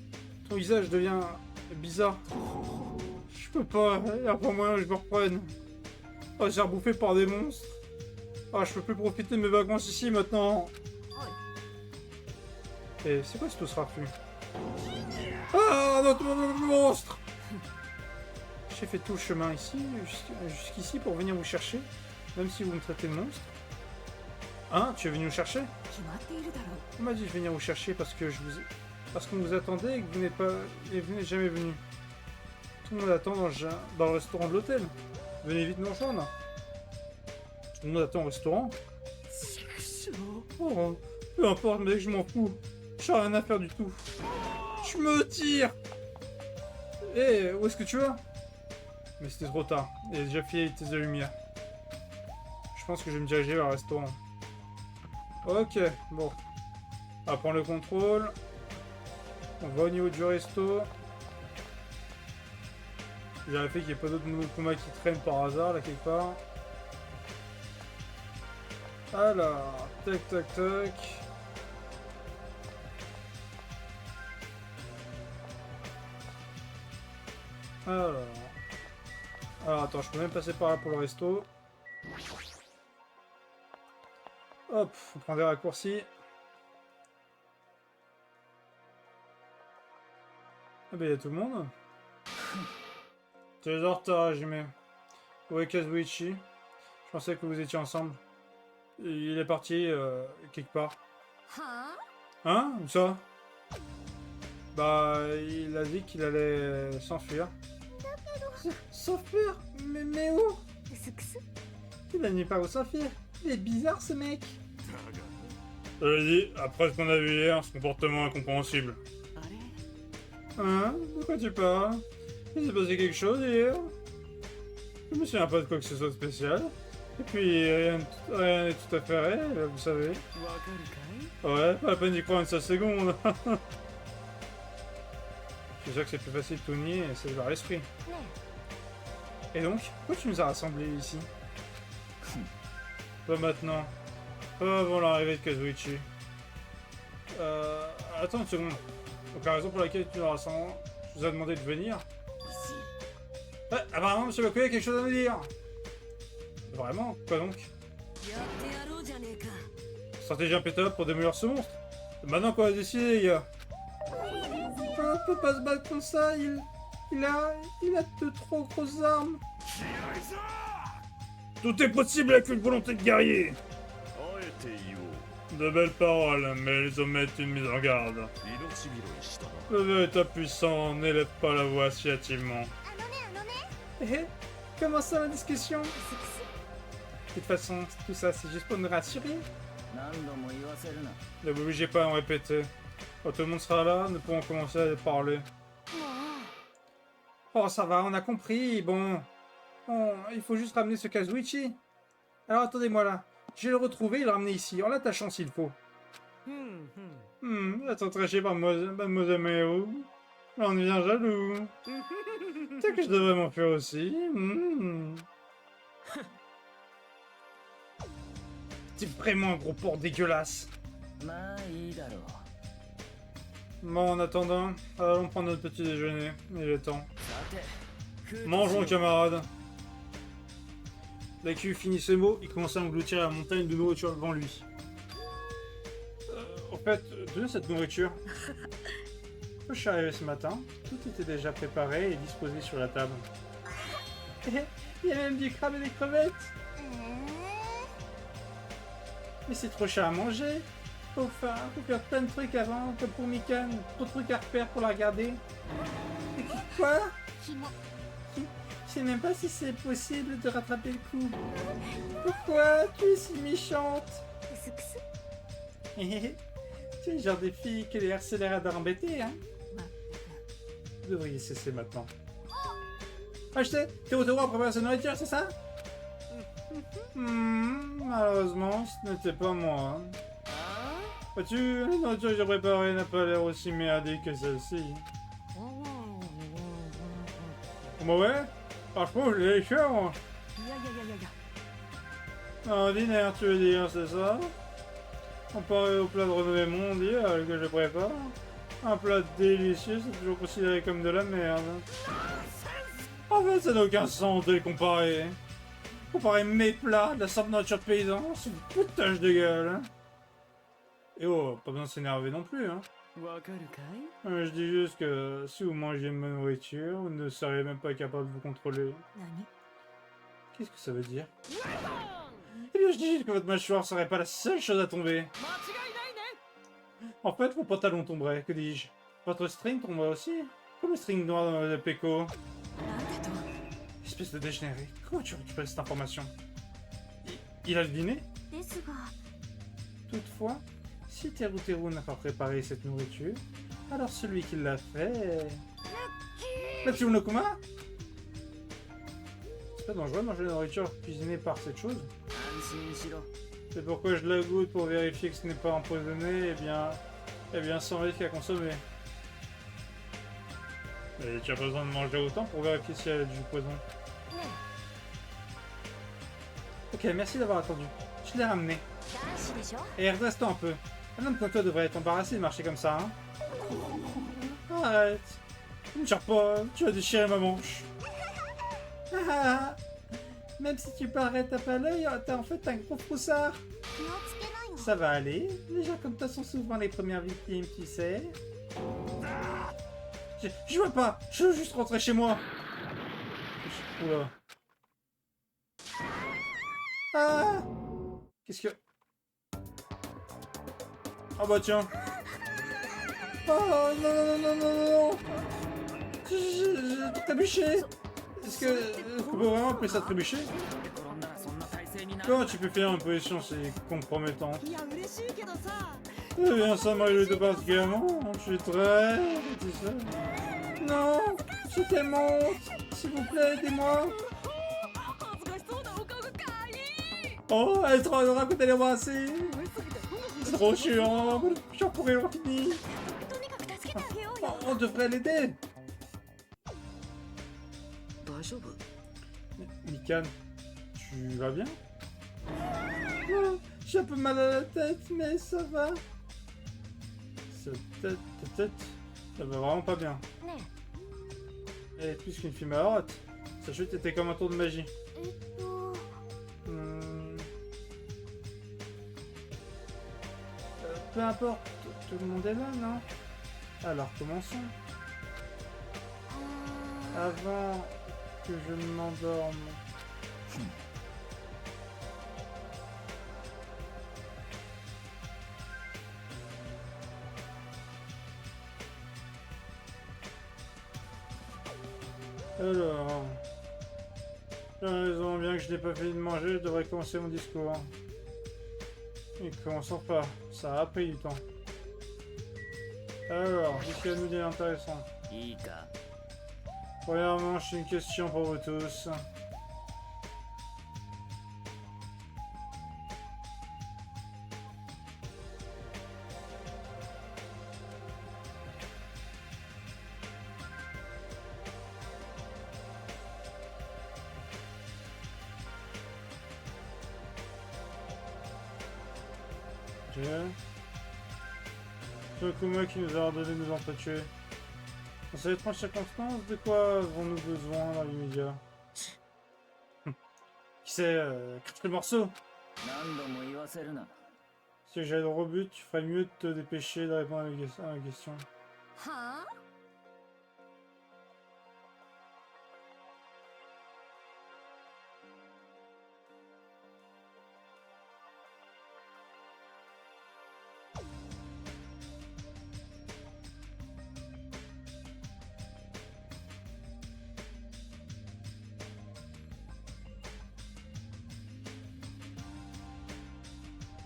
Ton visage devient bizarre. Je peux pas. Il n'y a pas moyen que je me reprenne. Oh, j'ai rebouffé par des monstres. Oh, je peux plus profiter de mes vacances ici maintenant. Et c'est quoi ce tout ce raffut? Ah, notre monstre! J'ai fait tout le chemin ici, jusqu'ici pour venir vous chercher, même si vous me traitez de monstre. Hein? Tu es venu nous chercher? On m'a dit de venir vous chercher parce qu'on vous attendait et que vous n'êtes jamais venu. Tout le monde attend dans le restaurant de l'hôtel. Venez vite nous rejoindre. Tout le monde attend au restaurant. Oh, peu importe, mec, je m'en fous. J'ai rien à faire du tout. Je me tire. Où est-ce que tu vas? Mais c'était trop tard. Il a déjà filé les tests de lumière. Je pense que je vais me diriger vers le restaurant. Ok, bon. On va prendre le contrôle. On va au niveau du resto. J'ai vérifié qu'il n'y ait pas d'autres combats qui traînent par hasard là quelque part. Alors, tac tac tac. Alors attends, je peux même passer par là pour le resto. Hop, on prend des raccourcis. Ah bah il y a tout le monde. T'es en retard, Jimé. Où est Kazuichi? Je pensais que vous étiez ensemble. Il est parti quelque part. Hein? Où ça? Bah, il a dit qu'il allait s'enfuir. S'enfuir? Mais où? Il a nulle part où s'enfuir. Il est bizarre ce mec. Je l'ai dit, après ce qu'on a vu hier, ce comportement incompréhensible. Hein? De quoi tu parles? Il s'est passé quelque chose hier? Je me souviens pas de quoi que ce soit de spécial. Et puis rien n'est tout à fait réel, vous savez. Ouais, pas la peine d'y croire une seule seconde. Je suis sûr que c'est plus facile de tout nier et c'est vers l'esprit. Et donc, pourquoi tu nous as rassemblés ici? Pas maintenant. Pas avant l'arrivée de Kazuichi. Attends une seconde. Donc la raison pour laquelle tu nous as rassemblés, je vous ai demandé de venir. Apparemment, M. Bakuya a quelque chose à nous dire. Vraiment? Quoi donc? Stratégie impétable pour démolir ce monstre. Maintenant qu'on a décidé, les gars. On peut pas se battre comme ça, il a de trop grosses armes. Tout est possible avec une volonté de guerrier. De belles paroles, mais elles omettent une mise en garde. Le véritable puissant n'élève pas la voix si hâtivement. Comment ça la discussion? De toute façon, tout ça c'est juste pour nous rassurer. Ne vous obligez pas à en répéter. Quand tout le monde sera là, nous pourrons commencer à parler. Oh, ça va, on a compris, bon. Il faut juste ramener ce Kazuichi. Alors attendez-moi là. Je vais le retrouver et le ramener ici, en l'attachant s'il faut. Attaché par Mademoiselle Méo. On devient jaloux. Peut-être que je devrais m'en faire aussi. T'es vraiment un gros porc dégueulasse. まあいいだろう。 Bon, あれ？ comment ça la discussion? Bon, en attendant, allons prendre notre petit déjeuner. Il est temps. Mangeons, camarades. L'AQ finit ces mots, il commence à engloutir la montagne de nourriture devant lui. En fait, d'où est cette nourriture? Je suis arrivé ce matin, tout était déjà préparé et disposé sur la table. Il y a même du crabe et des crevettes. Mais c'est trop cher à manger. Faut faire plein de trucs avant, comme pour Mikan. Trop de trucs à refaire pour la regarder. Et quoi? Je sais même pas si c'est possible de rattraper le coup. Pourquoi tu es si méchante? Tu es le genre de fille que les harceleurs adorent embêter, hein? Vous devriez cesser maintenant. Ah, je sais, Théodore a préparé sa nourriture, c'est ça? Malheureusement, ce n'était pas moi. Vois-tu, la nourriture que j'ai préparée n'a pas l'air aussi merdique que celle-ci. Bah ouais, franchement, je l'ai fait, moi. Ordinaire, tu veux dire, c'est ça? Comparé au plat de renommée mondiale que je prépare, un plat délicieux, c'est toujours considéré comme de la merde. En fait, ça n'a aucun sens de les comparer. Comparer mes plats de la simple nourriture de paysan, c'est une foutage de gueule. Hein. Et oh, pas besoin de s'énerver non plus. Hein. Je dis juste que si vous mangez ma nourriture, vous ne seriez même pas capable de vous contrôler. Qu'est-ce que ça veut dire? Eh bien, je dis juste que votre mâchoire serait pas la seule chose à tomber. En fait, vos pantalons tomberaient, que dis-je? Votre string tomberait aussi? Comme le string noir de Peko. Espèce de dégénéré, comment tu récupères cette information? Il a deviné? Toutefois, si Teruteru n'a pas préparé cette nourriture, alors celui qui l'a fait... Matsuo Nokuma? C'est pas dangereux de manger la nourriture cuisinée par cette chose? C'est pourquoi je la goûte pour vérifier que ce n'est pas empoisonné, et bien sans risque à consommer. Et tu as besoin de manger autant pour vérifier si elle a du poison. Ok, merci d'avoir attendu. Je l'ai ramené. Et reste-toi un peu. Un homme comme toi devrait être embarrassé de marcher comme ça, hein. Arrête. Ne me tire pas, tu as déchiré ma manche. Même si tu parais tape à l'œil, t'es en fait un gros froussard. Ça va aller. Les gens comme toi sont souvent les premières victimes, tu sais. Je veux pas, je veux juste rentrer chez moi. Oula. Ah! Qu'est-ce que... Ah bah tiens. Oh non non non non non non. J'ai trébuché. Est-ce que... on peut vraiment appeler ça trébucher? Comment tu peux faire une position si compromettante? Eh bien ça m'arrive de particulièrement. Je suis très... Non, je suis tellement honte. S'il vous plaît, aidez-moi. Oh, elle est trop adorable quand elle est embrassée. C'est trop chiant. J'en pourrais avoir fini. On devrait l'aider. Mikan, tu vas bien? J'ai un peu mal à la tête, mais ça va. Ta tête, ça va vraiment pas bien. Elle est plus qu'une fille malheureuse. Sa chute était comme un tour de magie. Peu importe, tout le monde est là, non? Alors commençons. Avant que je ne m'endorme. Alors, j'ai raison, bien que je n'ai pas fini de manger, je devrais commencer mon discours. Et commençons pas, ça a pris du temps. Alors, qu'est-ce qu'il y a à nous dire intéressant? Premièrement, j'ai une question pour vous tous. C'est Okuma qui nous a ordonné de nous entretuer. Dans ces étranges circonstances, de quoi avons-nous besoin dans l'immédiat? Qui sait, crache le morceau! Si j'allais droit au but, tu ferais mieux de te dépêcher de répondre à ma question.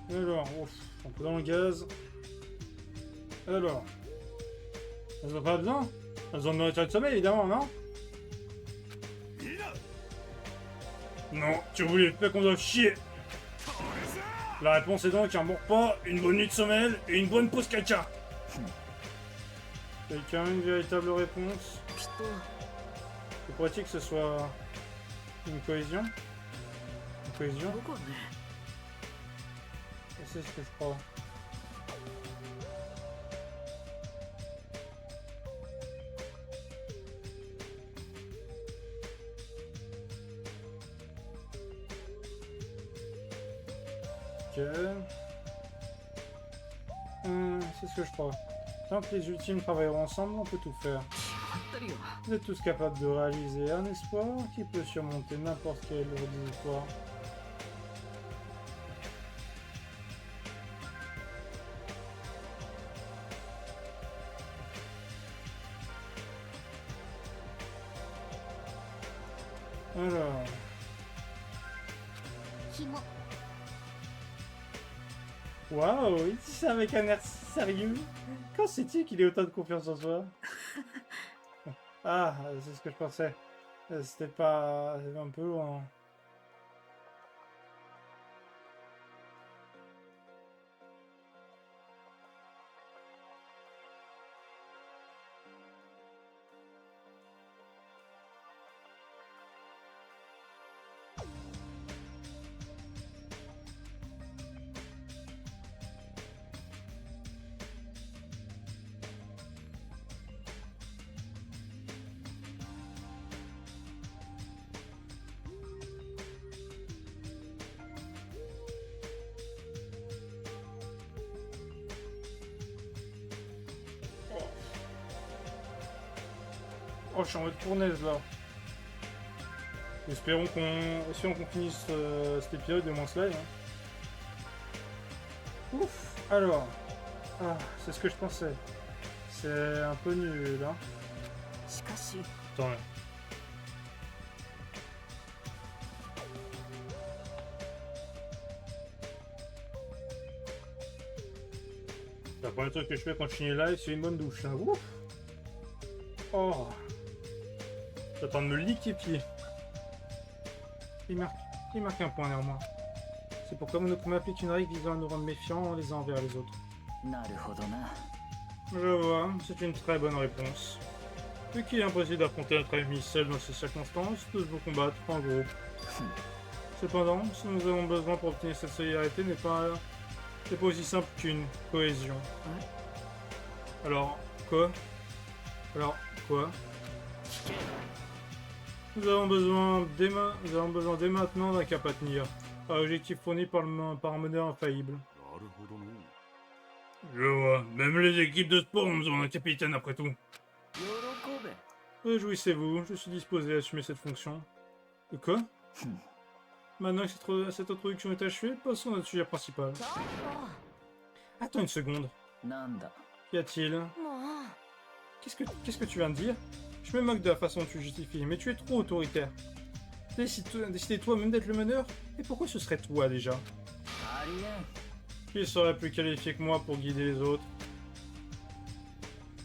Alors, ouf, un peu dans le gaz. Alors, elles ont pas besoin? Elles ont de nourriture de sommeil, évidemment, non? Non, tu voulais pas qu'on doive chier. La réponse est donc un bon repas, une bonne nuit de sommeil et une bonne pause caca. Quelqu'un a une véritable réponse? C'est pourrait-il que ce soit une cohésion? Une cohésion? C'est ce que je crois. Ok. C'est ce que je crois. Tant que les ultimes travailleront ensemble, on peut tout faire. Vous êtes tous capables de réaliser un espoir qui peut surmonter n'importe quel désespoir. Alors... Waouh, il dit ça avec un air sérieux. Quand c'est-il qu'il ait autant de confiance en soi? Ah, c'est ce que je pensais. C'était pas... C'était un peu loin. Oh, je suis en mode fournaise là. Espérons qu'on finisse cet épisode, au moins ce live. Hein. Ouf. Alors. Ah, c'est ce que je pensais. C'est un peu nul, hein. Attends. Le premier truc que je fais quand je finis le live, c'est une bonne douche. Hein. Ouf. Oh. J'attends de me liquéfier. Il marque un point néanmoins. C'est pourquoi Monokuma applique une règle visant à nous rendre méfiants les uns envers les autres. Je vois, c'est une très bonne réponse. Vu qu'il est impossible d'affronter notre ennemi seul dans ces circonstances, tous vous combattre en groupe. Cependant, ce que nous avons besoin pour obtenir cette solidarité n'est pas aussi simple qu'une cohésion. Alors, quoi? Nous avons besoin dès maintenant d'un cap à tenir. Un objectif fourni par un meneur infaillible. Je vois, même les équipes de sport ont besoin d'un capitaine après tout. Réjouissez-vous, je suis disposé à assumer cette fonction. De quoi? Maintenant que cette introduction est achevée, passons à notre sujet principal. Attends une seconde. Qu'y a-t-il? Qu'est-ce que tu viens de dire? Je me moque de la façon dont tu justifies, mais tu es trop autoritaire. Décidez toi-même d'être le meneur? Et pourquoi ce serait toi déjà? Qui serait plus qualifié que moi pour guider les autres?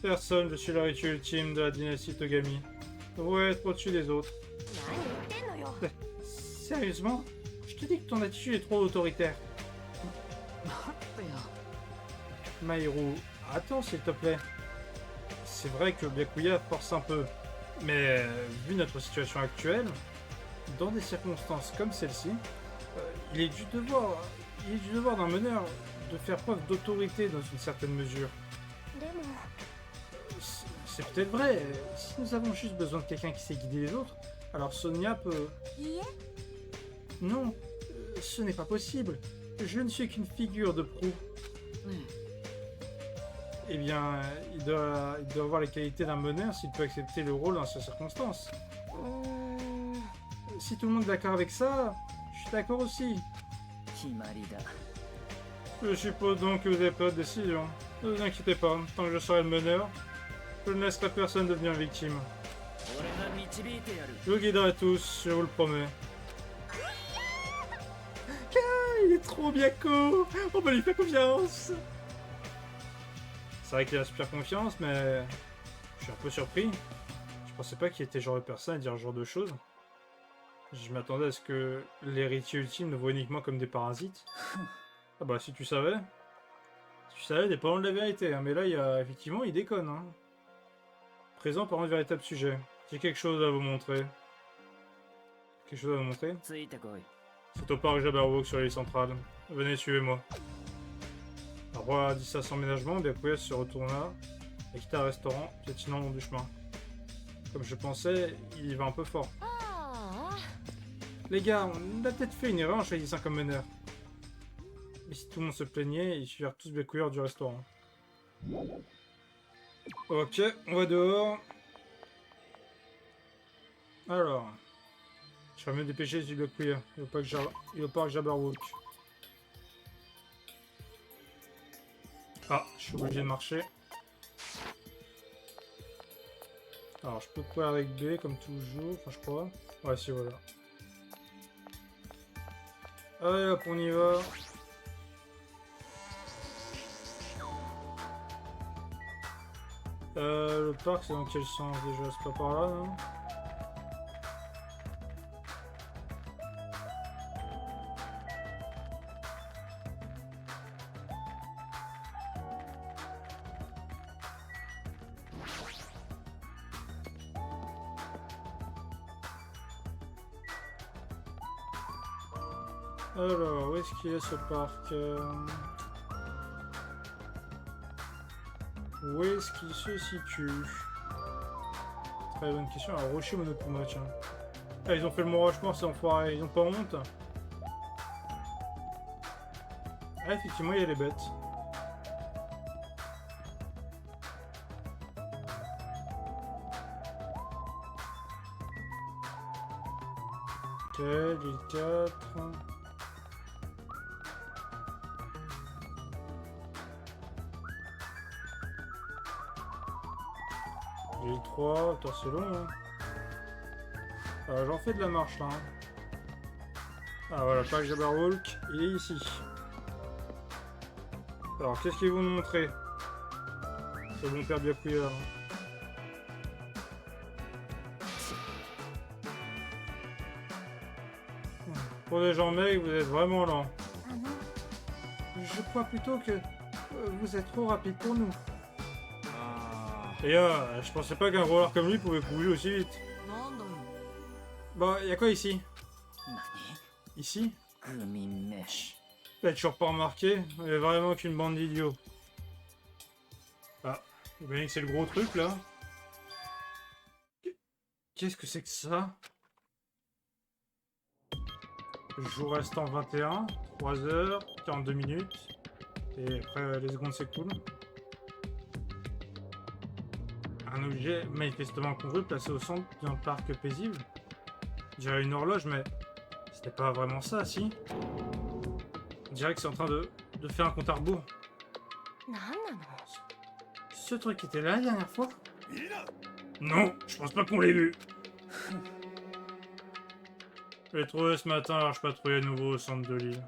Personne, je suis l'héritier ultime de la dynastie Togami. Ouais, être au-dessus des autres. Sérieusement? Je te dis que ton attitude est trop autoritaire. Mahiru, attends s'il te plaît. C'est vrai que Byakuya force un peu, mais vu notre situation actuelle, dans des circonstances comme celle-ci, il est du devoir d'un meneur de faire preuve d'autorité dans une certaine mesure. c'est peut-être vrai. Si nous avons juste besoin de quelqu'un qui sait guider les autres, alors Sonia peut... いいえ Non, ce n'est pas possible. Je ne suis qu'une figure de proue. ね Eh bien, il doit avoir les qualités d'un meneur s'il peut accepter le rôle dans ces circonstances. えSi tout le monde est d'accord avec ça, je suis d'accord aussi. 決まりだ。 Je suppose donc que vous avez pas de décision. Ne vous inquiétez pas, tant que je serai le meneur, je ne laisserai personne devenir victime. 俺が導いてやる。 Je vous guiderai tous, je vous le promets. Ah, il est trop bien cool. On peut lui faire confiance. C'est vrai qu'il a super confiance, mais je suis un peu surpris. Je pensais pas qu'il était le genre de personne à dire ce genre de choses. Je m'attendais à ce que l'héritier ultime le voit uniquement comme des parasites. Ah bah si tu savais. Si tu savais, t'es pas loin de la vérité, hein. Mais là, effectivement, il déconne. Hein. Présent par un véritable sujet. J'ai quelque chose à vous montrer. Quelque chose à vous montrer. ついてこい。 C'est au parc Jabberwock sur l'île centrale. Venez, suivez-moi. Un roi a dit ça sans ménagement, Byakuya se retourna et quitta un restaurant, piétinant le long du chemin. Comme je pensais, il y va un peu fort. ああ Les gars, on a peut-être fait une erreur en choisissant comme meneur. Mais si tout le monde se plaignait, ils suivirent tous Byakuya hors du restaurant. Ok, on va dehors. Alors... Je vais me dépêcher du Byakuya. Il va pas que Jabberwock. Ah, je suis obligé de marcher. Alors, je peux courir avec B comme toujours. Enfin, je crois. Ouais, si, voilà. Allez, hop, on y va. Le parc, c'est dans quel sens déjà? C'est pas par là, non? Alors, où est-ce qu'il est ce parc Où est-ce qu'il se situe? Très bonne question. Alors, Rocher Monokuma, tiens. Ah, ils ont fait le Mont Rochemort, ces enfoirés. Ils ont pas honte? Ah, effectivement, il y a les bêtes. Ok, l'île 4. L'île 3, attends, c'est long, hein. J'en fais de la marche, là. Hein. Ah, voilà, parc Jabberwock, il est ici. Alors, qu'est-ce qu'ils vont nous montrer? C'est bon père Byakuya. Pour des gens mecs, vous êtes vraiment lents. あの Je crois plutôt que vous êtes trop rapide pour nous. あ Et je pensais pas qu'un roller comme lui pouvait bouger aussi vite. なんだろ Bah, y a quoi ici? 何 Ici? グミンね。 T'as toujours pas remarqué? On est vraiment qu'une bande d'idiots. Ah, vous voyez que c'est le gros truc là? Qu'est-ce que c'est que ça? Jour restant 21, 3 heures, 42 minutes. Et après, les secondes s'écoulent. Un objet manifestement incongru placé au centre d'un parc paisible. Je dirais une horloge, mais c'était pas vraiment ça, si? On dirait que c'est en train de faire un compte à rebours. うなんなの Ce truc était là la dernière fois? Non, je pense pas qu'on l'ait vu. Je l'ai trouvé ce matin alors je patrouillais à nouveau au centre de l'île.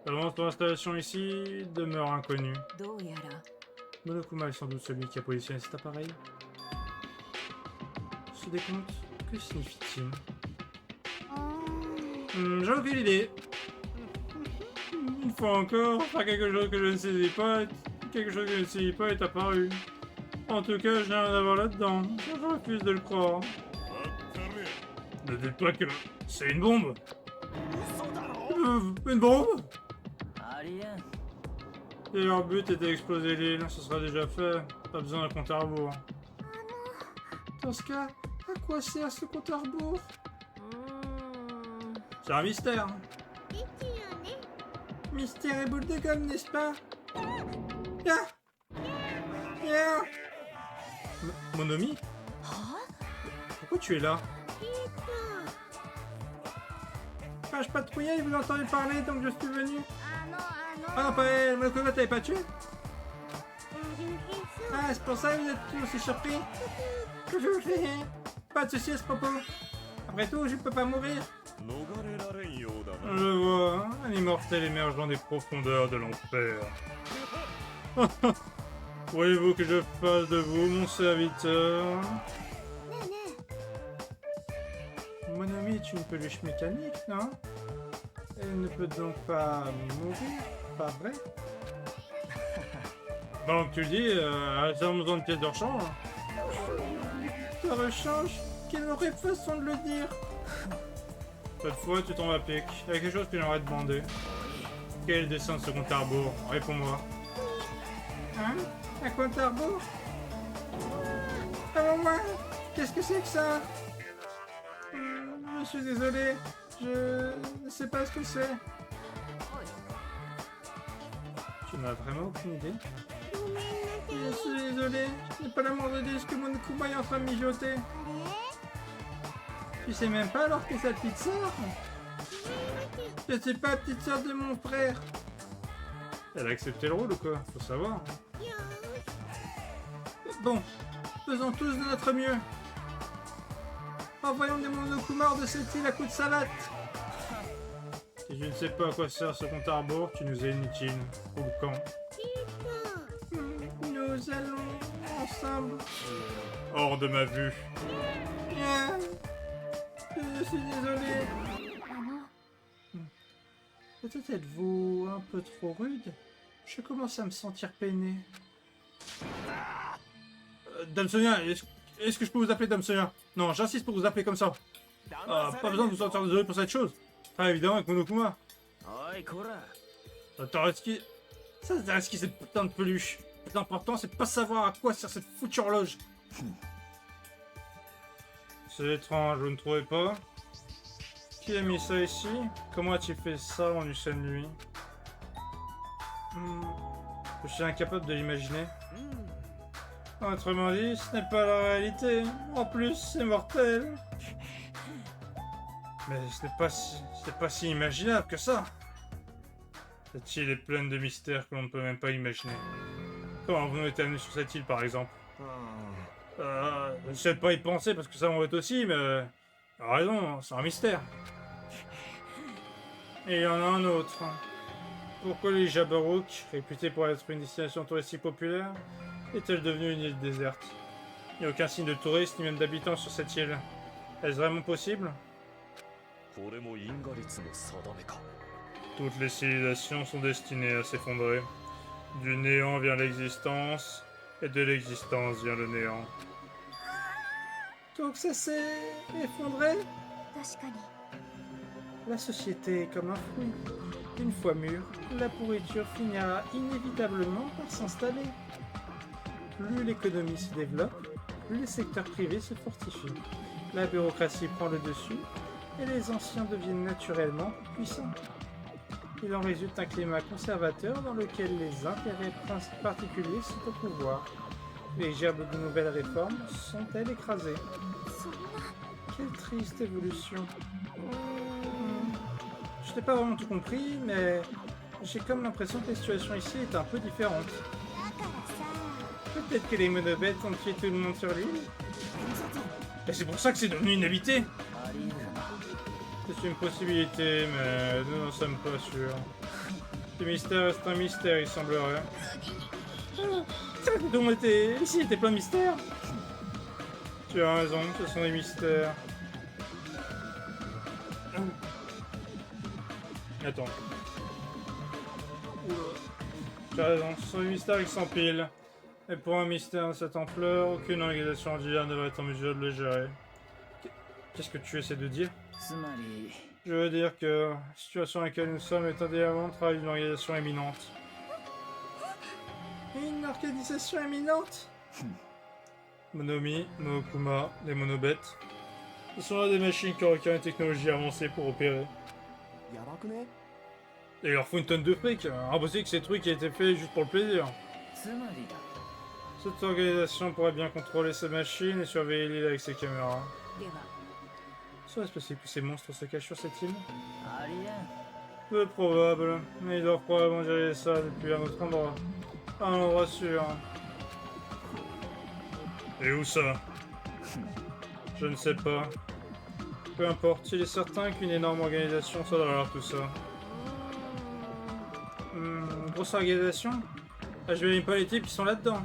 La vente pour l'installation ici demeure inconnue. どうやら Monokuma est sans doute celui qui a positionné cet appareil. Ce décompte, que signifie-t-il? うーん J'ai aucune idée. Une fois encore, faire quelque chose que je ne saisis pas, quelque chose que je ne saisis pas est apparu. En tout cas, j'ai rien à voir là-dedans. Je refuse de le croire. Ne dites pas que c'est une bombe. Une bombe? ありえん。 Et leur but était d'exploser l'île, ce sera déjà fait. Pas besoin d'un compte à rebours. あ Dans ce cas, à quoi sert ce compte à rebours? うーん C'est un mystère. ですよね Mystère et boule de gomme, n'est-ce pas? Ah! Ah! Monomi? は Pourquoi tu es là? Ah, je patrouillais et vous entendez parler, donc je suis venu. あの Ah non, pas elle, Monokuma t'avais pas tué? 大変そう Ah, c'est pour ça que vous êtes tous aussi surpris? Pas de soucis à ce propos. Après tout, je peux pas mourir. 逃れられんようだな Je vois, un immortel émergeant des profondeurs de l'enfer. Voyez-vous que je fasse de vous mon serviteur? ねえね Monomi est une peluche mécanique, non? Elle ne peut donc pas mourir, pas vrai? Donc tu dis, elle a besoin de pièces de rechange? De rechange? Quelle horrible façon de le dire! Cette fois, tu tombes à pic. Il y a quelque chose que j'aimerais te demander. Quel est le dessin de ce compte à rebours? Réponds-moi. Hein? Un compte à rebours? Ah moi? Qu'est-ce que c'est que ça? Je suis désolé. Je ne sais pas ce que c'est. Tu n'as vraiment aucune idée? Je suis désolé. Je n'ai pas la moindre idée de ce que Monokuma est en train de mijoter. Tu sais même pas alors que c'est sa petite sœur? Je sais pas, petite sœur de mon frère. Elle a accepté le rôle ou quoi? Faut savoir. Bon, faisons tous de notre mieux. Envoyons des Monokuma hors de cette île à coups de savate. Si je ne sais pas à quoi sert ce compte à rebours, tu nous es inutile. Ou le camp. Nous allons ensemble. Hors de ma vue. Yeah. Je suis désolé. えあの Peut-être êtes-vous un peu trop rude? Je commence à me sentir peiné. Dame Sonia, est-ce que je peux vous appeler Dame Sonia? Non, j'insiste pour vous appeler comme ça. Pas besoin de vous sentir désolé pour cette chose. Ah, évidemment, avec Monokuma. おいこら Taraski, cette putain de peluche. Le plus important, c'est de pas savoir à quoi sert cette foutue horloge. C'est étrange, vous ne trouvez pas? Qui a mis ça ici? Comment a-t-il fait ça en une seule nuit? Je suis incapable de l'imaginer. Autrement dit, ce n'est pas la réalité. En plus, c'est mortel. Mais ce n'est pas si imaginable que ça. Cette île est pleine de mystères que l'on ne peut même pas imaginer. Comment vous êtes amené sur cette île, par exemple? Je ne sais pas y penser parce que ça m'embête aussi, mais... a raison, c'est un mystère. Et il y en a un autre. Pourquoi l'île Jabberwock, réputée pour être une destination touristique populaire, est-elle devenue une île déserte? Il n'y a aucun signe de touristes ni même d'habitants sur cette île. Est-ce vraiment possible? これも因果律の定めか Toutes les civilisations sont destinées à s'effondrer. Du néant vient l'existence, et de l'existence vient le néant. Donc ça s'est effondré? 確かに La société est comme un fruit. Une fois mûre, la pourriture finira inévitablement par s'installer. Plus l'économie se développe, plus les secteurs privés se fortifient. La bureaucratie prend le dessus, et les anciens deviennent naturellement puissants. Il en résulte un climat conservateur dans lequel les intérêts particuliers sont au pouvoir. Les gerbes de nouvelles réformes sont-elles écrasées? そんな Quelle triste évolution. Je n'ai pas vraiment tout compris, mais j'ai comme l'impression que la situation ici est un peu différente. だからさ Peut-être que les monobêtes ont tué tout le monde sur l'île? Et c'est pour ça que c'est devenu inhabité. あり得るな C'est une possibilité, mais nous n'en sommes pas sûrs. Ce mystère reste un mystère, il semblerait. Donc ici était plein de mystères. Tu as raison, ce sont des mystères. Attends. Tu as raison, ce sont des mystères qui s'empilent. Et pour un mystère de cette ampleur, aucune organisation ordinaire ne devrait être en mesure de le gérer. Qu'est-ce que tu essaies de dire? つまり Je veux dire que la situation dans laquelle nous sommes est indéniablement le travail d'une organisation éminente. Une organisation éminente? Monomi, Monokuma, les monobêtes. Ce sont là des machines qui requièrent une technologie avancée pour opérer. やばくね？ Et il leur faut une tonne de fric. Impossible que ces trucs aient été faits juste pour le plaisir. つまりだ Cette organisation pourrait bien contrôler ces machines et surveiller l'île avec ses caméras. では Serait-ce possible que ces monstres se cachent sur cette île? ありえん Peu probable, mais ils doivent probablement diriger ça depuis un autre endroit. Un endroit sûr. Et où ça? Je ne sais pas. Peu importe, il est certain qu'une énorme organisation soit derrière tout ça. Grosse organisation? Ah, je verrai pas les types qui sont là-dedans.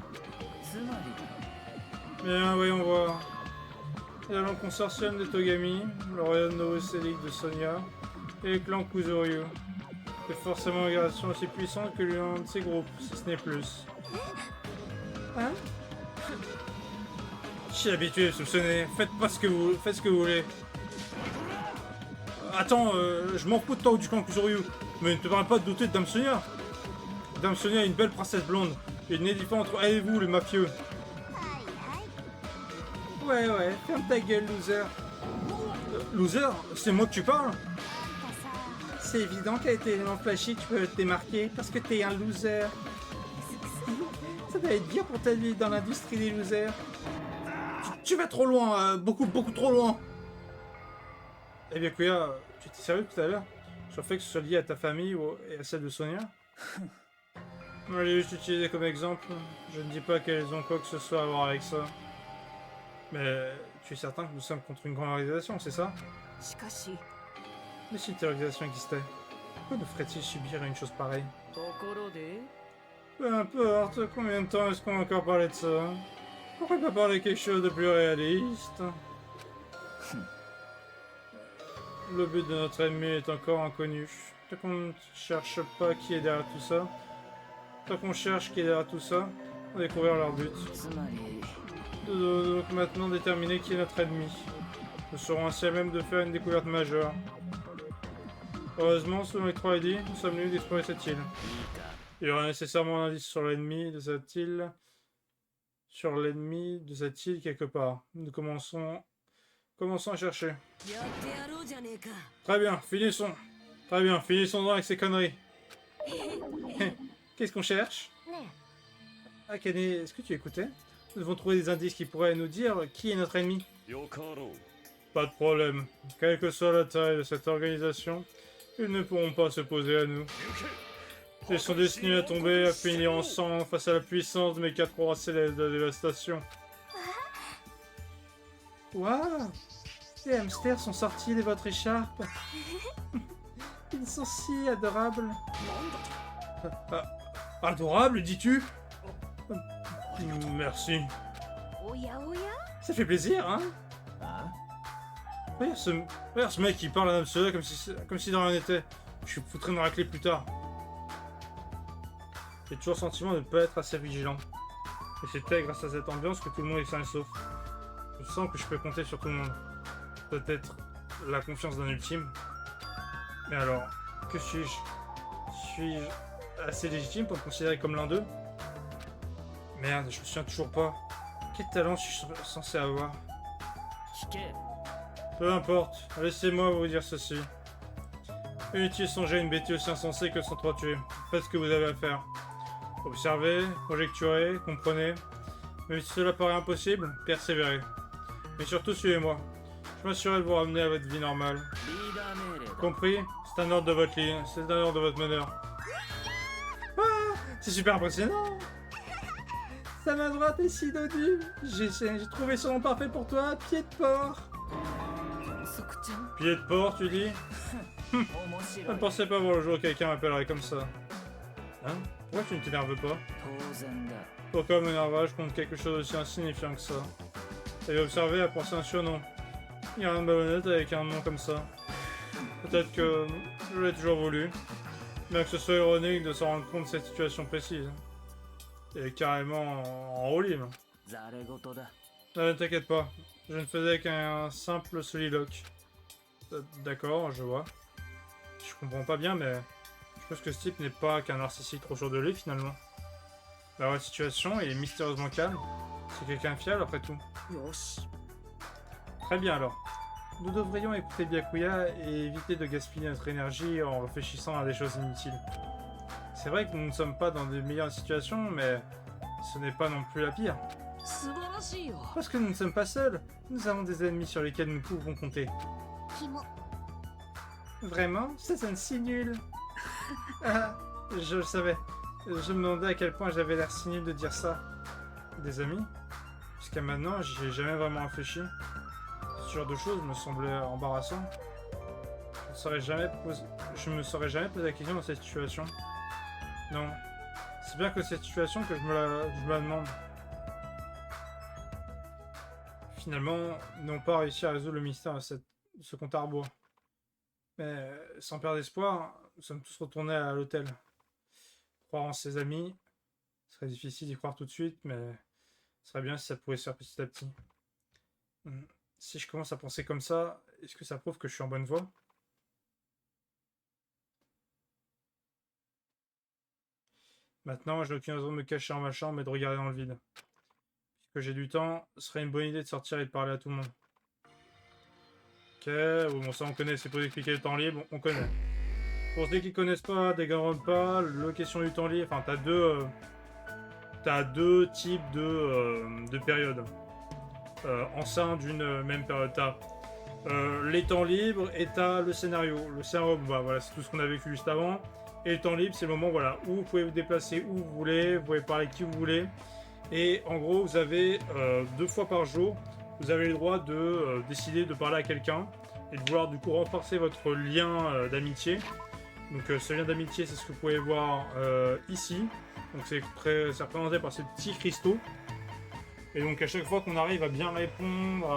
つまりだ Bien, voyons voir. Il y a le consortium de Togami, le royaume Novoselic de Sonia, et le clan Kuzuryu. C'est forcément une organisation aussi puissante que l'un de ces groupes, si ce n'est plus. Hein? Je suis habitué à soupçonner. Faites ce que vous voulez. Attends, je m'en fous de toi ou du clan Kuzuryu, mais ne te parle pas de douter de Dame Sonia. Dame Sonia est une belle princesse blonde, et il n'est différent entre elle et vous, les mafieux. はいはい Ouais, ferme ta gueule, loser. Loser? C'est moi que tu parles? なんかさ C'est évident qu'avec tes éléments flashy, tu peux te démarquer parce que t'es un loser. Ça va être dur pour ta vie dans l'industrie des losers. Tu vas trop loin, beaucoup trop loin. Eh bien, Kuya, tu étais sérieux tout à l'heure sur le fait que ce soit lié à ta famille et à celle de Sonia? Je l'ai juste utilisé comme exemple. Je ne dis pas qu'elles ont quoi que ce soit à voir avec ça. Mais tu es certain que nous sommes contre une grande organisation, c'est ça? しかし Mais si une telle organisation existait, pourquoi nous ferait-il subir une chose pareille? ところで Peu importe, combien de temps est-ce qu'on va encore parler de ça? Pourquoi pas parler de quelque chose de plus réaliste? Le but de notre ennemi est encore inconnu. Tant qu'on ne cherche pas qui est derrière tout ça, tant qu'on cherche qui est derrière tout ça, on va découvrir leur but. つまり Nous devons donc maintenant déterminer qui est notre ennemi. Nous serons ainsi à même de faire une découverte majeure. Heureusement, selon les 3 ID, nous sommes venus d'explorer cette île. いいか Il y aura nécessairement un indice sur l'ennemi de cette île. Sur l'ennemi de cette île quelque part. Nous commençons à chercher. やってやろうじゃねえか Très bien, finissons. Très bien, finissons avec ces conneries. Qu'est-ce qu'on cherche? ね Ah, Kenny, est-ce que tu écoutais? Nous devons trouver des indices qui pourraient nous dire qui est notre ennemi. よかろう Pas de problème. Quelle que soit la taille de cette organisation, ils ne pourront pas s'opposer à nous. Ils sont destinés à tomber, à finir ensemble face à la puissance de mes 4 rois célestes de la dévastation. Waouh! Les hamsters sont sortis de votre écharpe. Ils sont si adorables. Adorables, dis-tu? Merci. えおやおや Ça fait plaisir, hein? あ Regarde ce mec qui parle à Dame Sonia comme si de rien n'était. Je foutrais une raclée plus tard. J'ai toujours le sentiment de ne pas être assez vigilant. Et c'est peut-être grâce à cette ambiance que tout le monde est sain et sauf. Je sens que je peux compter sur tout le monde. Peut-être la confiance d'un ultime. Mais alors, que suis-je? Suis-je assez légitime pour me considérer comme l'un d'eux? Merde, je me souviens toujours pas. Quel talent suis-je censé avoir? 聞け Peu importe, laissez-moi vous dire ceci. Inutile songer à une bêtise aussi insensée que de s'entretuer. Faites ce que vous avez à faire. Observez, conjecturez, comprenez. Même si cela paraît impossible, persévérez. Mais surtout suivez-moi. Je m'assurerai de vous ramener à votre vie normale. リーダー命令だ Compris? C'est un ordre de votre ligne, c'est un ordre de votre meneur. Ah, c'est super impressionnant! Sa main droite est synonyme. J'ai trouvé son nom parfait pour toi, pied de porc. そくちゃん Pied de porc, tu dis? 面 Je 白 ne い pensais pas voir le jour où quelqu'un m'appellerait comme ça. Hein? Pourquoi tu ne t'énerves pas? 当然だ Pourquoi m'énervage contre quelque chose d'aussi insignifiant que ça? T'avais observé à penser un surnom. Il y a un malhonnête avec un nom comme ça. Peut-être que je l'ai toujours voulu. Bien que ce soit ironique de s'en rendre compte de cette situation précise. Et carrément en roue libre. ざれ言だ Ne t'inquiète pas, je ne faisais qu'un simple soliloque. D'accord, je vois. Je comprends pas bien, mais je pense que ce type n'est pas qu'un narcissique trop sûr de lui finalement. La vraie situation est mystérieusement calme. C'est quelqu'un de fiable après tout. よし Très bien alors. Nous devrions écouter Byakuya et éviter de gaspiller notre énergie en réfléchissant à des choses inutiles. C'est vrai que nous ne sommes pas dans de meilleures situations, mais ce n'est pas non plus la pire. 素晴らしいよ Parce que nous ne sommes pas seuls. Nous avons des ennemis sur lesquels nous pouvons compter. キモ Vraiment? Ça sonne si nul. Ah, je le savais. Je me demandais à quel point j'avais l'air si nul de dire ça. Des amis? Jusqu'à maintenant, j'y ai jamais vraiment réfléchi. Ce genre de choses me semblait embarrassant. Je me serais jamais posé la question dans cette situation. Non. C'est bien que cette situation que je me la demande. Finalement, nous n'avons pas réussi à résoudre le mystère de ce compte à rebours. Mais sans perdre espoir, nous sommes tous retournés à l'hôtel. Croire en ses amis, ce serait difficile d'y croire tout de suite, mais ce serait bien si ça pouvait se faire petit à petit. Si je commence à penser comme ça, est-ce que ça prouve que je suis en bonne voie? Maintenant, je n'ai aucune raison de me cacher dans ma chambre et de regarder dans le vide. Puisque j'ai du temps, ce serait une bonne idée de sortir et de parler à tout le monde. Ok, bon ça on connaît, c'est pour expliquer le temps libre, on connaît. Pour ceux qui connaissent pas, Danganronpa, la question du temps libre, enfin t'as deux types de périodes en sein d'une même période. T'as les temps libres et t'as le scénario. Le scénario, bah, voilà, c'est tout ce qu'on a vécu juste avant. Et le temps libre, c'est le moment voilà, où vous pouvez vous déplacer où vous voulez, vous pouvez parler à qui vous voulez. Et en gros, vous avez 2 fois par jour, vous avez le droit de décider de parler à quelqu'un et de vouloir du coup renforcer votre lien d'amitié. Donc ce lien d'amitié, c'est ce que vous pouvez voir ici. Donc c'est représenté par ces petits cristaux. Et donc à chaque fois qu'on arrive à bien répondre,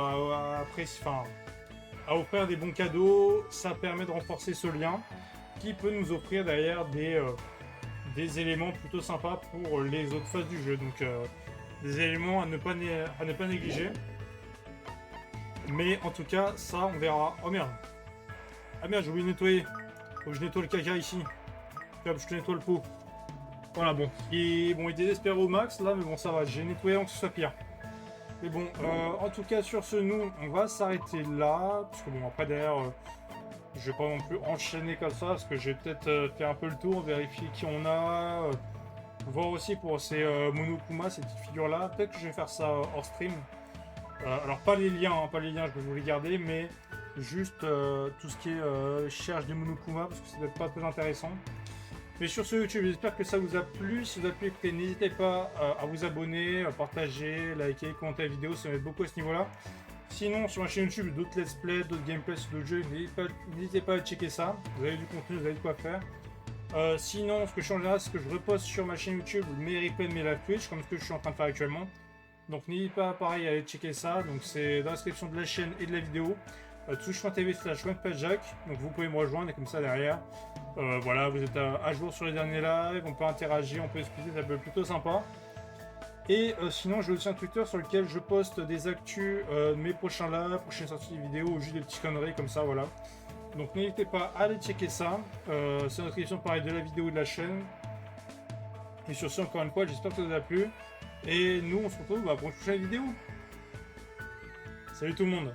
à offrir des bons cadeaux, ça permet de renforcer ce lien qui peut nous offrir derrière des éléments plutôt sympas pour les autres phases du jeu. Donc des éléments à ne pas négliger. Mais en tout cas, ça on verra. Oh merde! Ah merde, j'ai oublié de nettoyer. Faut que je nettoie le caca ici. Hop, je te nettoie le pot. Voilà, bon. Il est désespéré au max là, mais bon, ça va. J'ai nettoyé avant que ce soit pire. Mais bon, en tout cas, sur ce, nous, on va s'arrêter là. Parce que bon, après, derrière, je vais pas non plus enchaîner comme ça. Parce que je vais peut-être faire un peu le tour, vérifier qui on a. Voir aussi pour ces Monokuma, ces petites figures-là. Peut-être que je vais faire ça hors stream. Alors, pas les liens, je vais vous les garder, mais juste tout ce qui est cherche des Monokuma, parce que ça doit être pas très intéressant. Mais sur ce YouTube, j'espère que ça vous a plu. Si ça vous a plu, écoutez, n'hésitez pas à vous abonner, à partager, liker, commenter la vidéo, ça m'aide beaucoup à ce niveau-là. Sinon, sur ma chaîne YouTube, d'autres let's play, d'autres gameplays sur d'autres jeux, n'hésitez pas à checker ça. Vous avez du contenu, vous avez de quoi faire. Sinon, ce que je fais en général, c'est que je reposte sur ma chaîne YouTube mes replays de mes live Twitch, comme ce que je suis en train de faire actuellement. Donc n'hésitez pas, pareil, à aller checker ça. Donc c'est dans la description de la chaîne et de la vidéo. Touche.tv/Jack, donc vous pouvez me rejoindre et comme ça derrière, voilà, vous êtes à jour sur les derniers lives, on peut interagir, on peut expliquer, ça peut être plutôt sympa. Et sinon, j'ai aussi un Twitter sur lequel je poste des actus de mes prochains lives, prochaines sorties de vidéos, ou juste des petites conneries comme ça, voilà. Donc n'hésitez pas à aller checker ça, c'est dans la description pareil de la vidéo et de la chaîne. Et sur ce, encore une fois, j'espère que ça vous a plu. Et nous, on se retrouve pour une prochaine vidéo. Salut tout le monde!